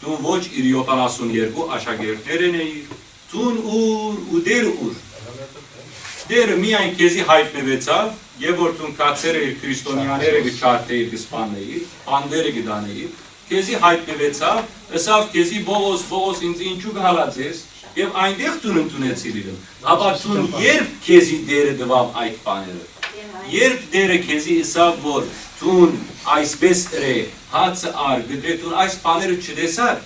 դուն ոչ իր 72 աշակերտներեն էիր, դուն ուր ու դեր ուր։ Դերը միայն քեզի հայտնվեցավ, եւ որ դուն կացերը իր քրիստոնյաները գճարտեիր գսպանեիր, բանդերը գդաneիր, քեզի հայտնվեցավ, ըսավ քեզի Բողոս ինձ ինչու գալացես Եվ այնտեղ դուն ընդունեցիր իրեն, ապա դուն երբ քեզի դերը դվավ այդ բաները, երբ դերը քեզի ասավ, որ դուն այսպես ըրե, հացը ար, գդրե դուն այս բաները չտեսար,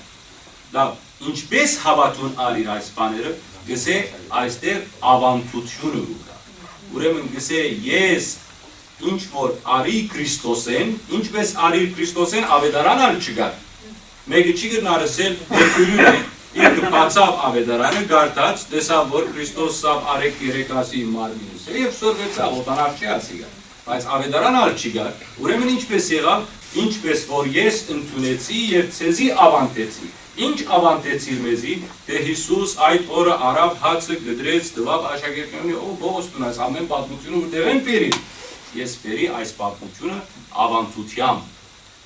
լավ, ինչպես հավատուն արիր այս բաները, գսե այստեղ ավանդությունը ուկա, ուրեմն գսե ես ինչ որ արի Քրիստոսեն, ինչպես արի Քրիստոսեն ավետարան ալ չգար, մեկը չի գրնար ասել դեպյուրին է, Ինքը բացավ ավետարանը գարտած, տեսավ, որ Քրիստոս սավ արեք երեք ասի մարմինս է, և սորվեցավ, օտանար չի ասի գար, բայց ավետարան ալ չի գար, ուրեմն ինչպես եղավ, ինչպես որ ես ընդունեցի և ցեզի ավանդեցի, ինչ ավանդեցիր մեզի, թե Հիսուս այդ օրը արավ հացը գդրեց, դվավ աշակերտներունի, Բողոս տուն այս ամեն պատմությունը ուրդեղեն պերիր, ես պերի այս պատմությունը ավանդությամբ,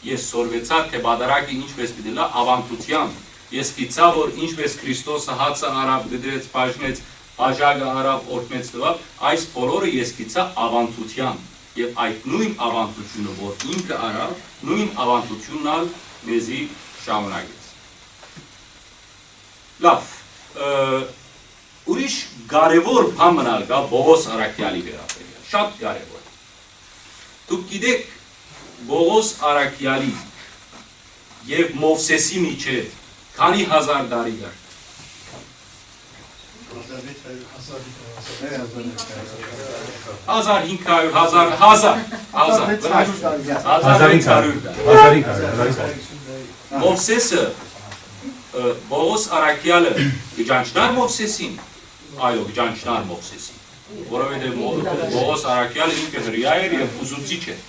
ես սորվեցա, թե բադարակի ինչպես պիտելա ավանդությամբ, Ես գիծա, որ ինչպես Քրիստոսը հացը արավ գդրեց, բաժնեց, բաժագը արավ, օրդմեց տվավ, այս բոլորը ես գիծա ավանդության և այդ նույն ավանդությունը, որ ինքը արավ, նույն ավանդությունն ալ մեզի շամունակեց։ Լավ, ուրիշ կարևոր բան մնալ կա Բողոս առաքյալի վերաբերյալ, շատ կարևոր։ Դուք գիտեք Բողոս առաքյալի և Մովսեսի միջև Քանի հազար դարի գար։ 1500 Մովսեսը Բողոս առաքյալը գճանչնար Մովսեսին, այո գճանչնար Մովսեսին, որովհետև Բողոս առաքյալը ինքը հրյա էր և ուսուցիչ էր։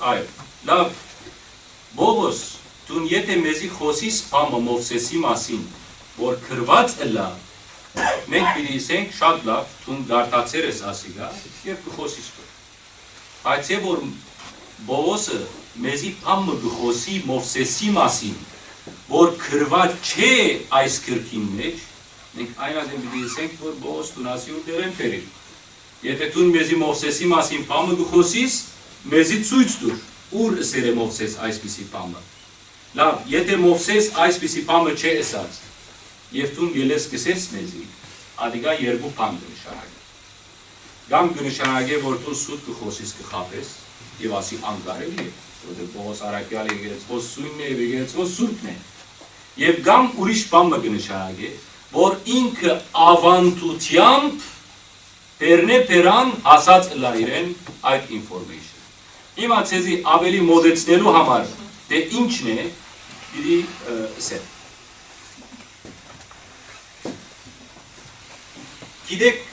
Այո, լավ, Բողոս Դուն եթե մեզի խոսիս պամը Մովսեսի մասին, որ գրված ըլա, մենք պիտի ասենք շատ լավ, թուն գարտացեր ես ասիգա եւ գխոսից կոր։ Բայց եւ որ Բողոսը մեզի փամը գխոսի Մովսեսի մասին, որ քրված չէ այս քրքին մեջ, մենք այն adem պիտի ասենք, որ Բողոս տունասի ու դերեն փերի։ Եթե թուն մեզի Մովսեսի մասին փամը գխոսիս, մեզի ցույց տուր, ուր ասեր է Մովսես այսպիսի փամը։ Լավ, եթե Մովսես այսպիսի փամը չէ ասած, եւ թուն ելես կսես մեզի, ադիգա երկու բան կնշանակի։ Կամ կնշանակի, որ դու սուտ կխոսիս կխապես եւ ասի անկարելի է, որովհետեւ Պողոս Արաքյալը եկեղեցու սույնն է եւ եկեղեցու սուրբն է։ Եվ կամ ուրիշ բան կնշանակի, որ ինքը ավանդությամբ Պերնե Պերան ասած լա իրեն այդ ինֆորմեյշն։ Հիմա ցեզի ավելի մոդեցնելու համար դե ինչն է, պիտի ասեմ։ Գիտեք,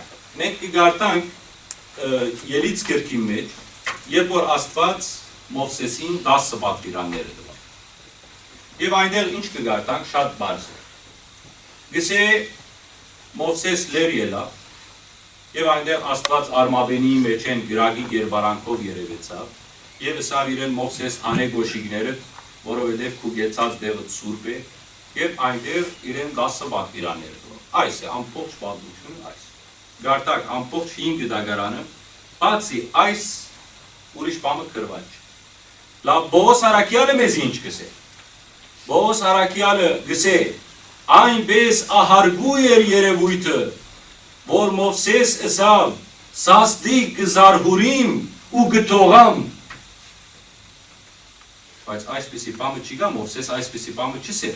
մենք կգարտանք ելից գրքի մեջ, երբ որ Աստված Մովսեսին 10 պատվիրանները տվավ։ Եվ այնտեղ ինչ կգարտանք, շատ բարձ է։ Գսե Մովսես լեր ելավ, եւ այնտեղ Աստված արմավենի մեջ են գրագի գերբարանքով երևեցավ, եւ ասավ իրեն Մովսես անե գոշիկները, որովհետեւ քու գեցած դեղը սուրբ է, եւ այնտեղ իրեն 10 պատվիրանները տվավ։ Այս է ամբողջ պատմությունը այս։ Գարտակ ամբողջ 5 դագարանը, բացի այս ուրիշ բամը գրված չէ։ Լավ Պողոս Արաքյալը մեզ ինչ գսե։ Պողոս Արաքյալը գսե, այնպես ահարգու էր երևույթը, որ Մովսես ասավ, սաստիկ կզարհուրիմ ու գթողամ։ Բայց այսպիսի բամը չի գա, Մովսես այսպիսի բամը չսեր։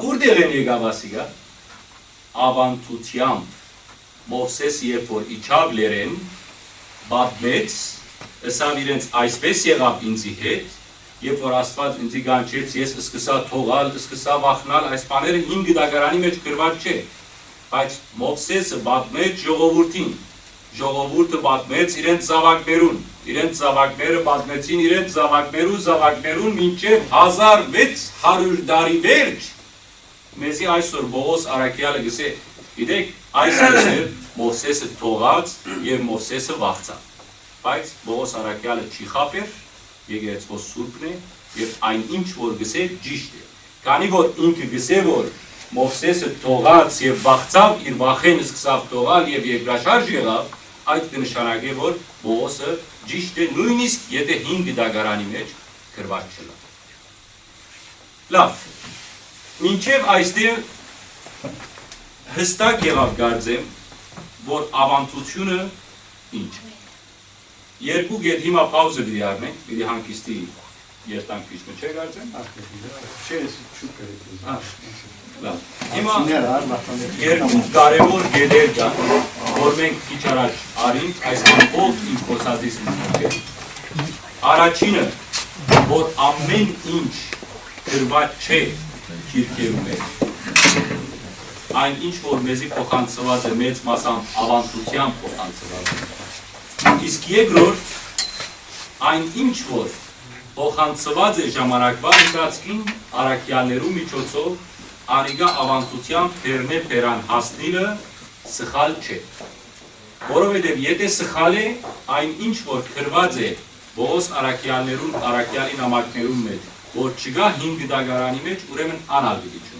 Ուր են եկավ ասիգա։ Ավանդությամբ Մովսես երբ որ իջավ լերեն, պատմեց, ասավ իրենց այսպես եղավ ինձի հետ, երբ որ Աստված ինձի գանչեց, ես սկսա թողալ, սկսա վախնալ, այս բաները 5 դագարանի մեջ գրված չէ, բայց Մովսեսը պատմեց ժողովրդին, ժողովուրդը պատմեց իրենց զավակներուն, իրենց զավակները պատմեցին իրենց զավակներուն մինչև 1600 տարի վերջ, մեզի այսօր Պողոս Արաքյալը գսե, գիտեք, այսպես էր Մովսեսը թողած եւ Մովսեսը վախցավ։ Բայց Պողոս Արաքյալը չի խապեր, եկեղեցու սուրբն է եւ այն ինչ որ գսե ճիշտ է։ Քանի որ ինքը գսե որ Մովսեսը թողած եւ վախցավ, իր վախեն սկսավ թողալ եւ երկրաշարժ եղավ, այդ կնշանակի որ Պողոսը ճիշտ է նույնիսկ եթե 5 դագարանի մեջ գրված չլա։ Լավ։ Մինչեւ այստեղ հստակ եղավ գարձեմ, որ ավանդությունը ինչ է։ Երկու գետ հիմա պաուզը պիտի առնենք, պիտի հանգիստի երտանք քիչ չէ գարձեմ։ Չէ, շուտ կերեք։ Լավ։ Հիմա երկու կարևոր գետեր կան, որ մենք քիչ առաջ արինք, այսինքն ով ինչ խոսածից մտքեր։ Առաջինը, որ ամեն ինչ գրված չէ քիրքերում է։ Այն ինչ որ մեզի փոխանցված է մեծ մասամբ ավանդությամբ փոխանցված է։ Իսկ երկրորդ այն ինչ որ փոխանցված է ժամանակվա ընթացքին Արաքյալներու միջոցով արիգա ավանդությամբ Պերնե Պերան հասնելը սխալ չէ։ Որովհետև եթե սխալ է, այն ինչ որ գրված է Պողոս Արաքյալներուն Արաքյալի նամակներուն մեջ, որ չգա 5 դագարանի մեջ, ուրեմն անալվելի չէ։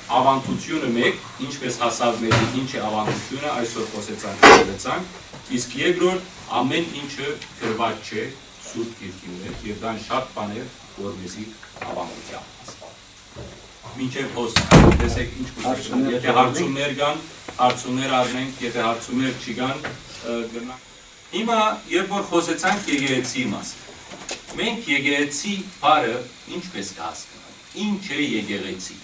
Ավանդությունը մեկ, ինչպես հասավ մեզ ինչ է ավանդությունը, այսօր խոսեցանք, իսկ երկրորդ ամեն ինչը գրված չէ սուրբ գիրքի մեջ եւ դա շատ բաներ որ մեզի ավանդությամբ հասավ։ Մինչեւ խոսք, տեսեք ինչ կուզենան, եթե հարցումներ կան, հարցումներ առնենք, եթե հարցումներ չկան, գնանք։ Հիմա երբ որ խոսեցանք եկեղեցի մասին, մենք եկեղեցի բառը ինչպես կհասկանանք, ինչ է եկեղեցի։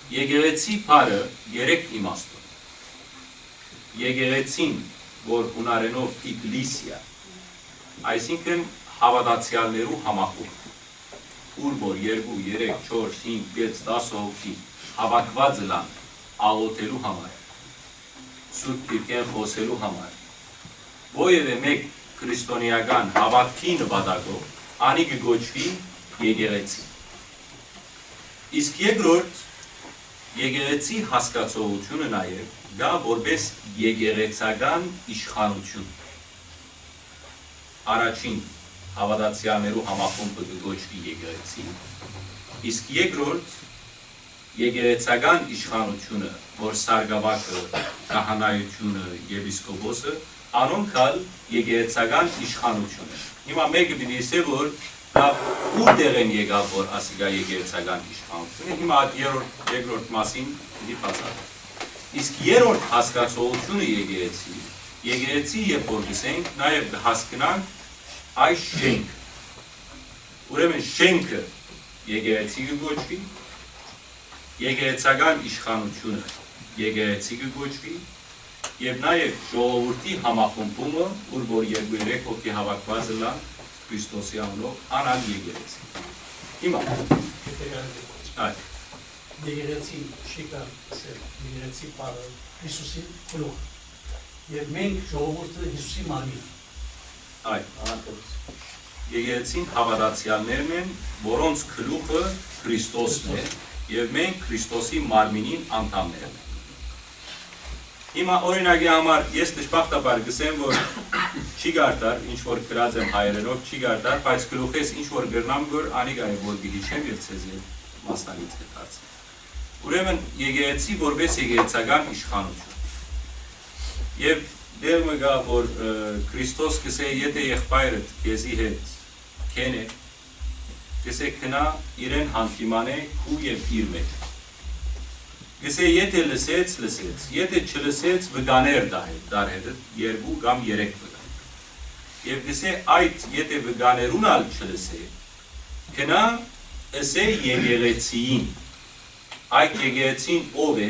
Եկեղեցի բառը 3 իմաստով։ Եկեղեցին, որ հունարենով իգլիսիա, այսինքն հավատացյալներու համախումբ, ուր որ 2, 3, 4, 5, 6, 10 հոգի հավաքված լան աղոթելու համար, Սուրբ Գիրքեն խոսելու համար, որևէ մեկ քրիստոնեական հավատքի նպատակով, անի կգոչվի եկեղեցի։ Իսկ երկրորդ եկեղեցի հասկացողությունը նաև դա որպես եկեղեցական իշխանություն։ Առաջին հավատացյալներու համախումբը կգոչվի եկեղեցի, իսկ երկրորդ եկեղեցական իշխանությունը, որ սարգսակը, քահանայությունը, եպիսկոպոսը, անոնքալ եկեղեցական իշխանություն է։ Հիմա մեկը պիտի ասի, որ դա ուր են եկավ, որ ասիկա եկեղեցական իշխանություն է, հիմա երկրորդ մասին պիտի բացատրեմ։ Իսկ երրորդ հասկացողությունը եկեղեցի երբ որ գսենք, նաև հասկանանք այս շենք։ Ուրեմն շենքը եկեղեցի կգոչվի, եկեղեցական իշխանությունը եկեղեցի կգոչվի, եւ նաև ժողովրդի համախմբումը, որ 2-3 հոգի հավաքված լան Քրիստոսի անունով անալ եկեղեցի։ Հիմա այ եկեղեցի շիկա եկեղեցի պարը Հիսուսի գլուխ եւ մենք ժողովուրդը Հիսուսի մարմին։ Այ եկեղեցին հավատացյալներն են, որոնց գլուխը Քրիստոսն է եւ մենք Քրիստոսի մարմինին անդամներ ենք։ Հիմա օրինակի համար ես դժբախտաբար գսեմ, որ չի գարտար, ինչ որ գրած եմ հայերենով, չի գարտար, բայց գլուխես ինչ որ գրնամ, որ անիկա է, որ գիչեմ եւ ցեզ մասնագիծ կդարձ։ Ուրեմն եկեղեցի որպես եկեղեցական իշխանություն։ Եվ դեր մգա, որ Քրիստոս գսե, եթե եղբայրդ քեզի հետ քեն է, գսե քնա իրեն հանդիմանե քու եւ իր մեջ։ Գսե եթե լսեց, եթե չլսեց վգաներ դար հետ, 2 կամ 3 վգան։ Եվ գսե այդ եթե վգաներուն ալ չլսե, քնա ասե եկեղեցիին։ Այդ եկեղեցին ով է,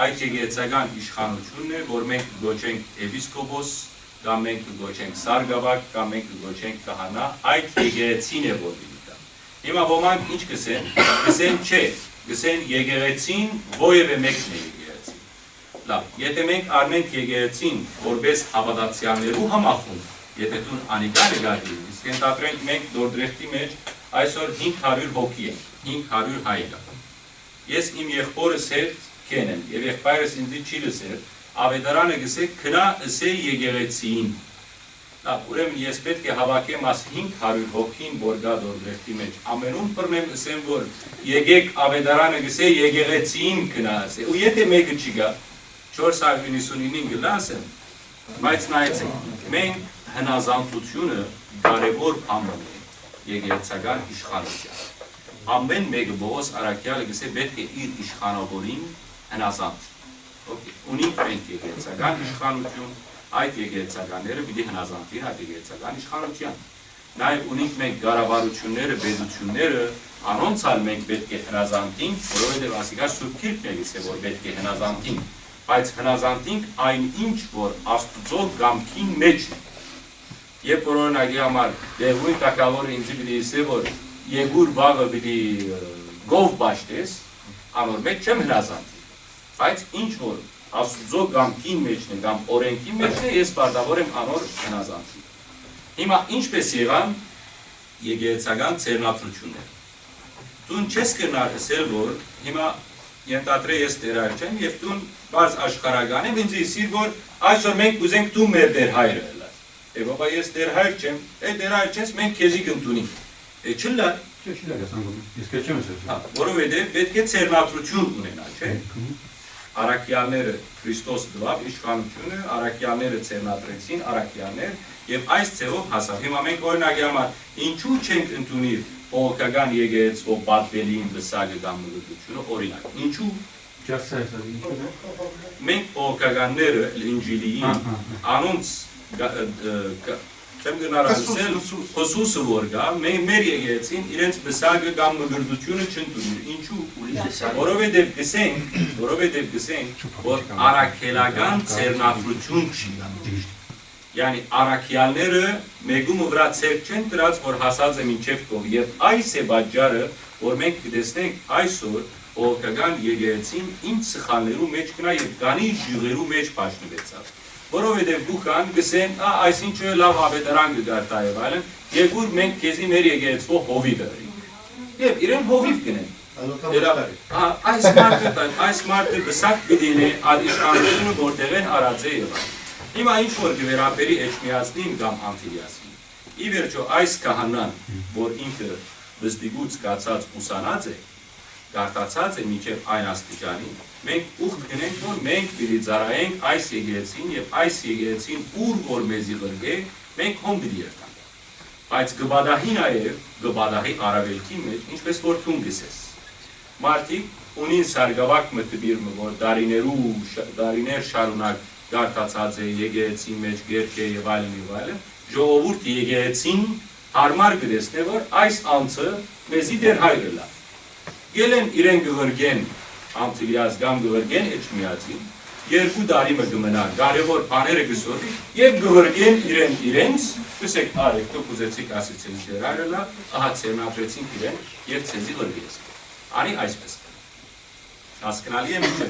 այդ եկեղեցական իշխանությունն է, որ մենք կգոչենք եպիսկոպոս, կամ մենք կգոչենք սարգսակ, կամ մենք կգոչենք քահանա, այդ եկեղեցին է որ դիտա։ Հիմա ոմանք ինչ գսեն, գսեն չէ, գսեն եկեղեցին ովևէ մեկն է եկեղեցին։ Լավ, եթե մենք առնենք եկեղեցին որպես հավատացյալներու համախումբ, եթե դուն անիկա նկատի, իսկ ենթադրենք մենք Դորդրեխտի մեջ այսօր 500 հոգի ենք, 500 հայ կա։ Ես իմ եղբորս հետ քեն եմ, եւ եղբայրս ինձ չի լսել, ավետարանը գսե քնա ասե եկեղեցին։ Լավ, ուրեմն ես պետք է հավաքեմ աս 500 հոգին, որ գա Դորդրեխտի մեջ, ամենուն բռնեմ ասեմ, որ եկեք ավետարանը գսե եկեղեցին քնա ասե, ու եթե մեկը չի գա 499 գլասեմ, բայց նայեցեք, մենք հնազանդությունը կարևոր բան է եկեղեցական իշխանության։ Ամեն մեկը Բողոս Արաքյալը գսե պետք է իր իշխանավորին հնազանդ։ Ունենք մենք եկեղեցական իշխանություն, այդ եկեղեցականները պիտի հնազանդվին այդ եկեղեցական իշխանության։ Նաև ունենք մենք կառավարությունները, պետությունները, անոնցալ մենք պետք է հնազանդենք, որովհետև ասիկա Սուրբ Գիրքն է գսե, որ պետք է հնազանդենք, բայց հնազանդենք այն ինչ, որ Աստծո գամքին մեջ է։ Երբ որ օրինակի համար դեղույն տակավորը ինձ պիտի ասե, որ Եգուր բաղը պիտի գով բաշտես, անոր մեջ չեմ հնազանդի, բայց ինչ որ Աստծո գամքին մեջն է, կամ օրենքի մեջն է, ես պարտավոր եմ անոր հնազանդի։ Հիմա ինչպես եղան եկեղեցական ցերնադրությունները։ Դուն չես կրնար ասել, որ հիմա ենթադրե ես դերայր չեմ, եւ դուն բարձ աշխարհական եմ, ինձ իսիր, որ այսօր մենք ուզենք դու մեր դեր հայրը ելար։ Եվ ես դեր հայր չեմ, դեր հայր չես, մենք քեզի կընդունենք։ Չլա։ Իսկ չեմ ասել։ Որովհետև պետք է ցերնադրություն ունենա, չէ՞։ Արաքյալները Քրիստոս դվավ իշխանությունը, արաքյալները ցերնադրեցին, արաքյալներ, եւ այս ցեղով հասավ։ Հիմա մենք օրինակի համար ինչու չենք ընդունիր Պողոքական եկեղեցու պատվելին լսագը կամ մլուտությունը, օրինակ, ինչու մենք Պողոքականները ինջիլիին անոնց չեմ գնարացել Հոսուսը որ գա, մեր եկեղեցին իրենց բսագը կամ մգրդությունը չընդունիր, ինչու, որովհետև գսենք, որ արաքելական ցերնադրություն չի գա։ Yani արաքյալները մեգումը վրա ցերկ չեն դրած, որ հասած է մինչև կով, եւ այս է պատճառը, որ մենք կտեսնենք այսօր Պողոքական եկեղեցին ինչ սխալներու մեջ կնա եւ կանի ժյուղերու մեջ պաշտվեցավ։ Որովհետև դուքան գսեն, այսինչը լավ ավետարան կգարտա եւ այլն, եւ ուր մենք քեզի մեր եկեղեցու հովիվ ենք։ Եվ իրեն հովիվ կնեն։ այս մարդը գսակ գդին է ալ իշխանությունը որտեղ են արած է եղան։ Հիմա ինչ որ գվերապերի էջմիածնին կամ անթիլիասին։ Ի վերջո այս կահանան, որ ինքը բզդիգուց կացած ուսանած է, գարտացած է մինչև այն աստիճանի, մենք ուխտ գնենք, որ մենք պիտի ծառայենք այս եկեղեցին եւ այս եկեղեցին ուր որ մեզի գրգե, մենք հոմ պիտի երթանք։ Բայց գբադահի նաեւ գբադահի արավելքի մեջ, ինչպես որ թուն գսես։ Մարդիկ ունին սարգավակ մտբիրը, որ դարիներ շարունակ գարտացած է եկեղեցի մեջ գերք է եւ այլն, ժողովուրդ եկեղեցին հարմար գրեսն է, որ այս անձը մեզի դեր հայրը լա։ Գելեն իրեն գղրգեն անցիլիաս կամ գղրգեն էջմիածին, երկու տարի մը գմնա, կարևոր բաները գսորդի եւ գղրգեն իրենց, գսեք արեք, դուք ուզեցիք ասեցին դեր հայրը լա, ահա ցերնապրեցին իրեն եւ ցեզի գրգես։ Անի այսպես։ Հասկանալի է միջը։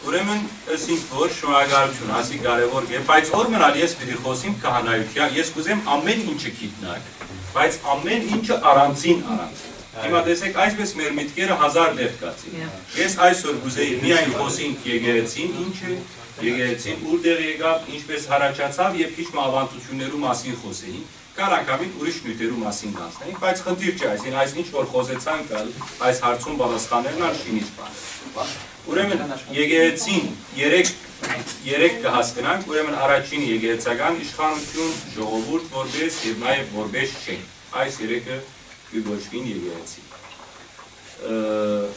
Ուրեմն ասինք որ շնորհակալություն, ասի կարևոր է, բայց որ մնալ ես պիտի խոսիմ քահանայության, ես կուզեմ ամեն ինչը գիտնալ, բայց ամեն ինչը առանցին առանց։ Հիմա տեսեք, այսպես մեր միտքերը 1000 դեպք կացին։ Ես այսօր կուզեի միայն խոսենք եկեղեցին, ինչ է, եկեղեցին որտեղ եկավ, ինչպես հարաճացավ եւ քիչ ավանդություններու մասին խոսեին, կար անգամին ուրիշ նյութերու մասին կանցնենք, բայց խնդիր չէ, այսին այս ինչ որ խոսեցանք, այս հարցում պատասխանելն ալ շինիչ բան է։ Ուրեմն եկեղեցին երեք կհասկանանք, ուրեմն առաջին եկեղեցական իշխանություն, ժողովուրդ որպես եւ նաեւ որպես շենք։ Այս երեքը կգոչվին եկեղեցի։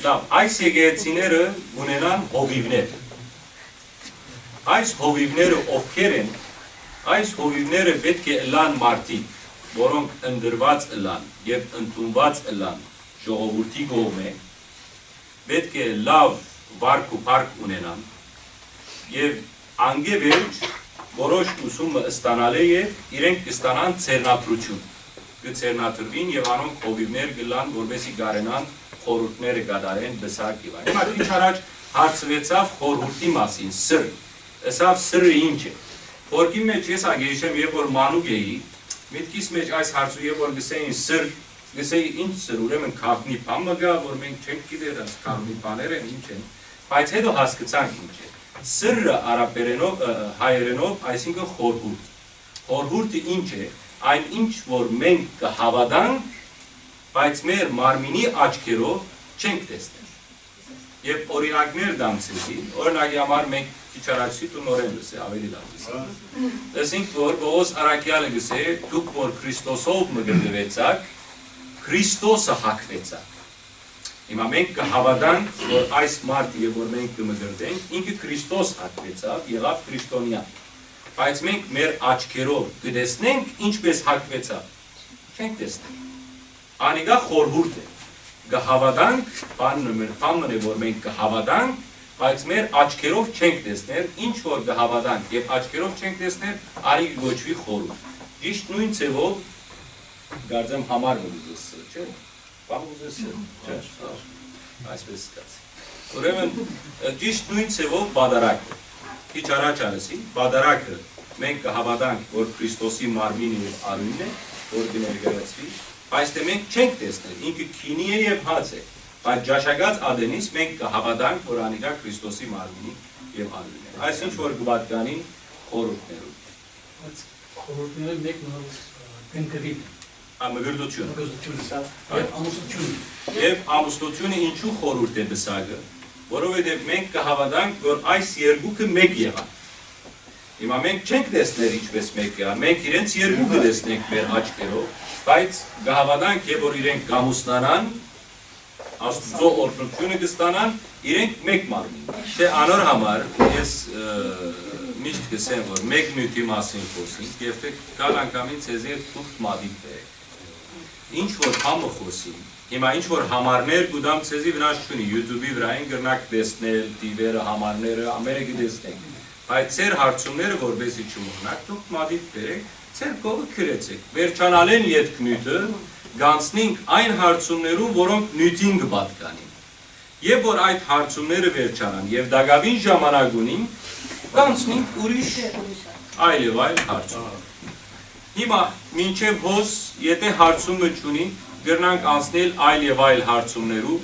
Լավ, այս եկեղեցիները ունենան հովիվներ։ Այս հովիվները ովքեր են, այս հովիվները պետք է ըլան մարդիկ, որոնք ընդրված ըլան եւ ընդունված ըլան ժողովրդի կողմէ, պետք է լավ վարք ու փառք ունենան եւ անգևերջ որոշ ուսումը ստանալ է եւ իրենք կստանան ցերնատրություն կցերնատրվին եւ անոնք հովիվներ գլան որովհետեւ գարենան խորհուրդները կատարեն բսակ եւ այլն։ Հիմա քիչ առաջ հարցվեցավ խորհուրդի մասին սր։ Ասավ սրը ինչ է։ Որքի մեջ ես ագեշեմ եւ որ մանուկ էի, միտքիս մեջ այս հարցը եւ որ գսեին սր, գսեի ինչ սր, ուրեմն քաղնի բան մգա, որ մենք չենք գիտեր այս քաղնի բաները ինչ են։ Բայց հետո հասկացանք ինչ է։ Սրը արաբերենով, հայերենով, այսինքն խորհուրդ։ Խորհուրդը ինչ է։ Այն ինչ որ մենք կհավատանք, բայց մեր մարմինի աչքերով չենք տեսնել։ Եվ օրինակներ դամցեցի, օրինակի համար մենք քիչ առաջի դու նորեն լսե, ավելի լավ լսե։ Տեսինք որ Պողոս Արաքյալը գսե, դուք որ Քրիստոսով մգրվեցաք, Քրիստոսը հագվեցաք։ Հիմա մենք կհավատանք, որ այս մարդը եւ որ մենք կմգրվենք, ինքը Քրիստոս հագվեցավ, եղավ քրիստոնյա։ Բայց մենք մեր աչքերով կտեսնենք ինչպես հագվեցավ։ Չենք տեսնել։ Անիգա խորհուրդ է։ Կհավատանք, բանն է որ մենք կհավատանք, բայց մեր աչքերով չենք տեսնել, ինչ որ կհավատանք եւ աչքերով չենք տեսնել, արի գոչվի խորհուրդ։ Ճիշտ նույն ձևով գարձեմ համար ուզես, չէ՞։ Բան ուզես, չէ՞։ Այսպես կաց։ Ուրեմն ճիշտ նույն ձևով բադարակ է։ Քիչ առաջ արեցի, բադարակը մենք կհավատանք, որ Քրիստոսի մարմինը եւ արյունն է, որ կներկայացվի, բայց դե մենք չենք տեսնել, ինքը քինի է եւ հաց է, բայց ջաշակած ադենից մենք կհավատանք, որ անիկա Քրիստոսի մարմինի եւ արյունն է։ Այս ինչ որ գբատկանին խորհուրդներում։ Բայց խորհուրդները մեկ կնկրին։ Մգրդությունը։ Եւ ամուսնությունը։ Եվ ամուսնությունը ինչու խորհուրդ է բսակը, որովհետեւ մենք կհավատանք, որ այս երկուքը մեկ եղան։ Հիմա մենք չենք տեսնել ինչպես մեկ եղան, մենք իրենց երկուքը տեսնենք մեր աչքերով, բայց կհավատանք, եւ որ իրենք կամուսնանան, Աստծո օրհնությունը կստանան, իրենք մեկ մարմին։ Դե անոր համար ես միշտ կսեմ, որ մեկ նյութի մասին խոսենք, եւ թե կալ անգամին ցեզի թուղթ մադիկ բերեք։ Ինչ որ համը խոսին, հիմա ինչ որ համարներ գուդամ ցեզի վնաս չունի, YouTube-ի վրային գրնակ տեսնել, տիվերը, համարները, ամերիկի տեսնենք։ Բայց ծեր հարցումները որբեսի չմոռնաք, թուղթ մադիկ բերեք, ծեր կողը քրեցեք։ Վերջանալեն յետքնյութը գանցնենք այն հարցումներում, որոնք նյութին կպատկանին։ Եվ որ այդ հարցումները վերջանան եւ դակավին ժամանակ ունին, գանցնենք ուրիշ այլ հարցումներ։ Հիմա մինչև հոս, եթե հարցումը չունի, գրնանք անցնել այլ եւ այլ հարցումներու,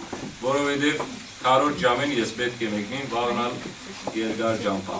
որովհետեւ քարոտ ժամեն ես պետք է մեկնին վաղնալ երկար ճամփա։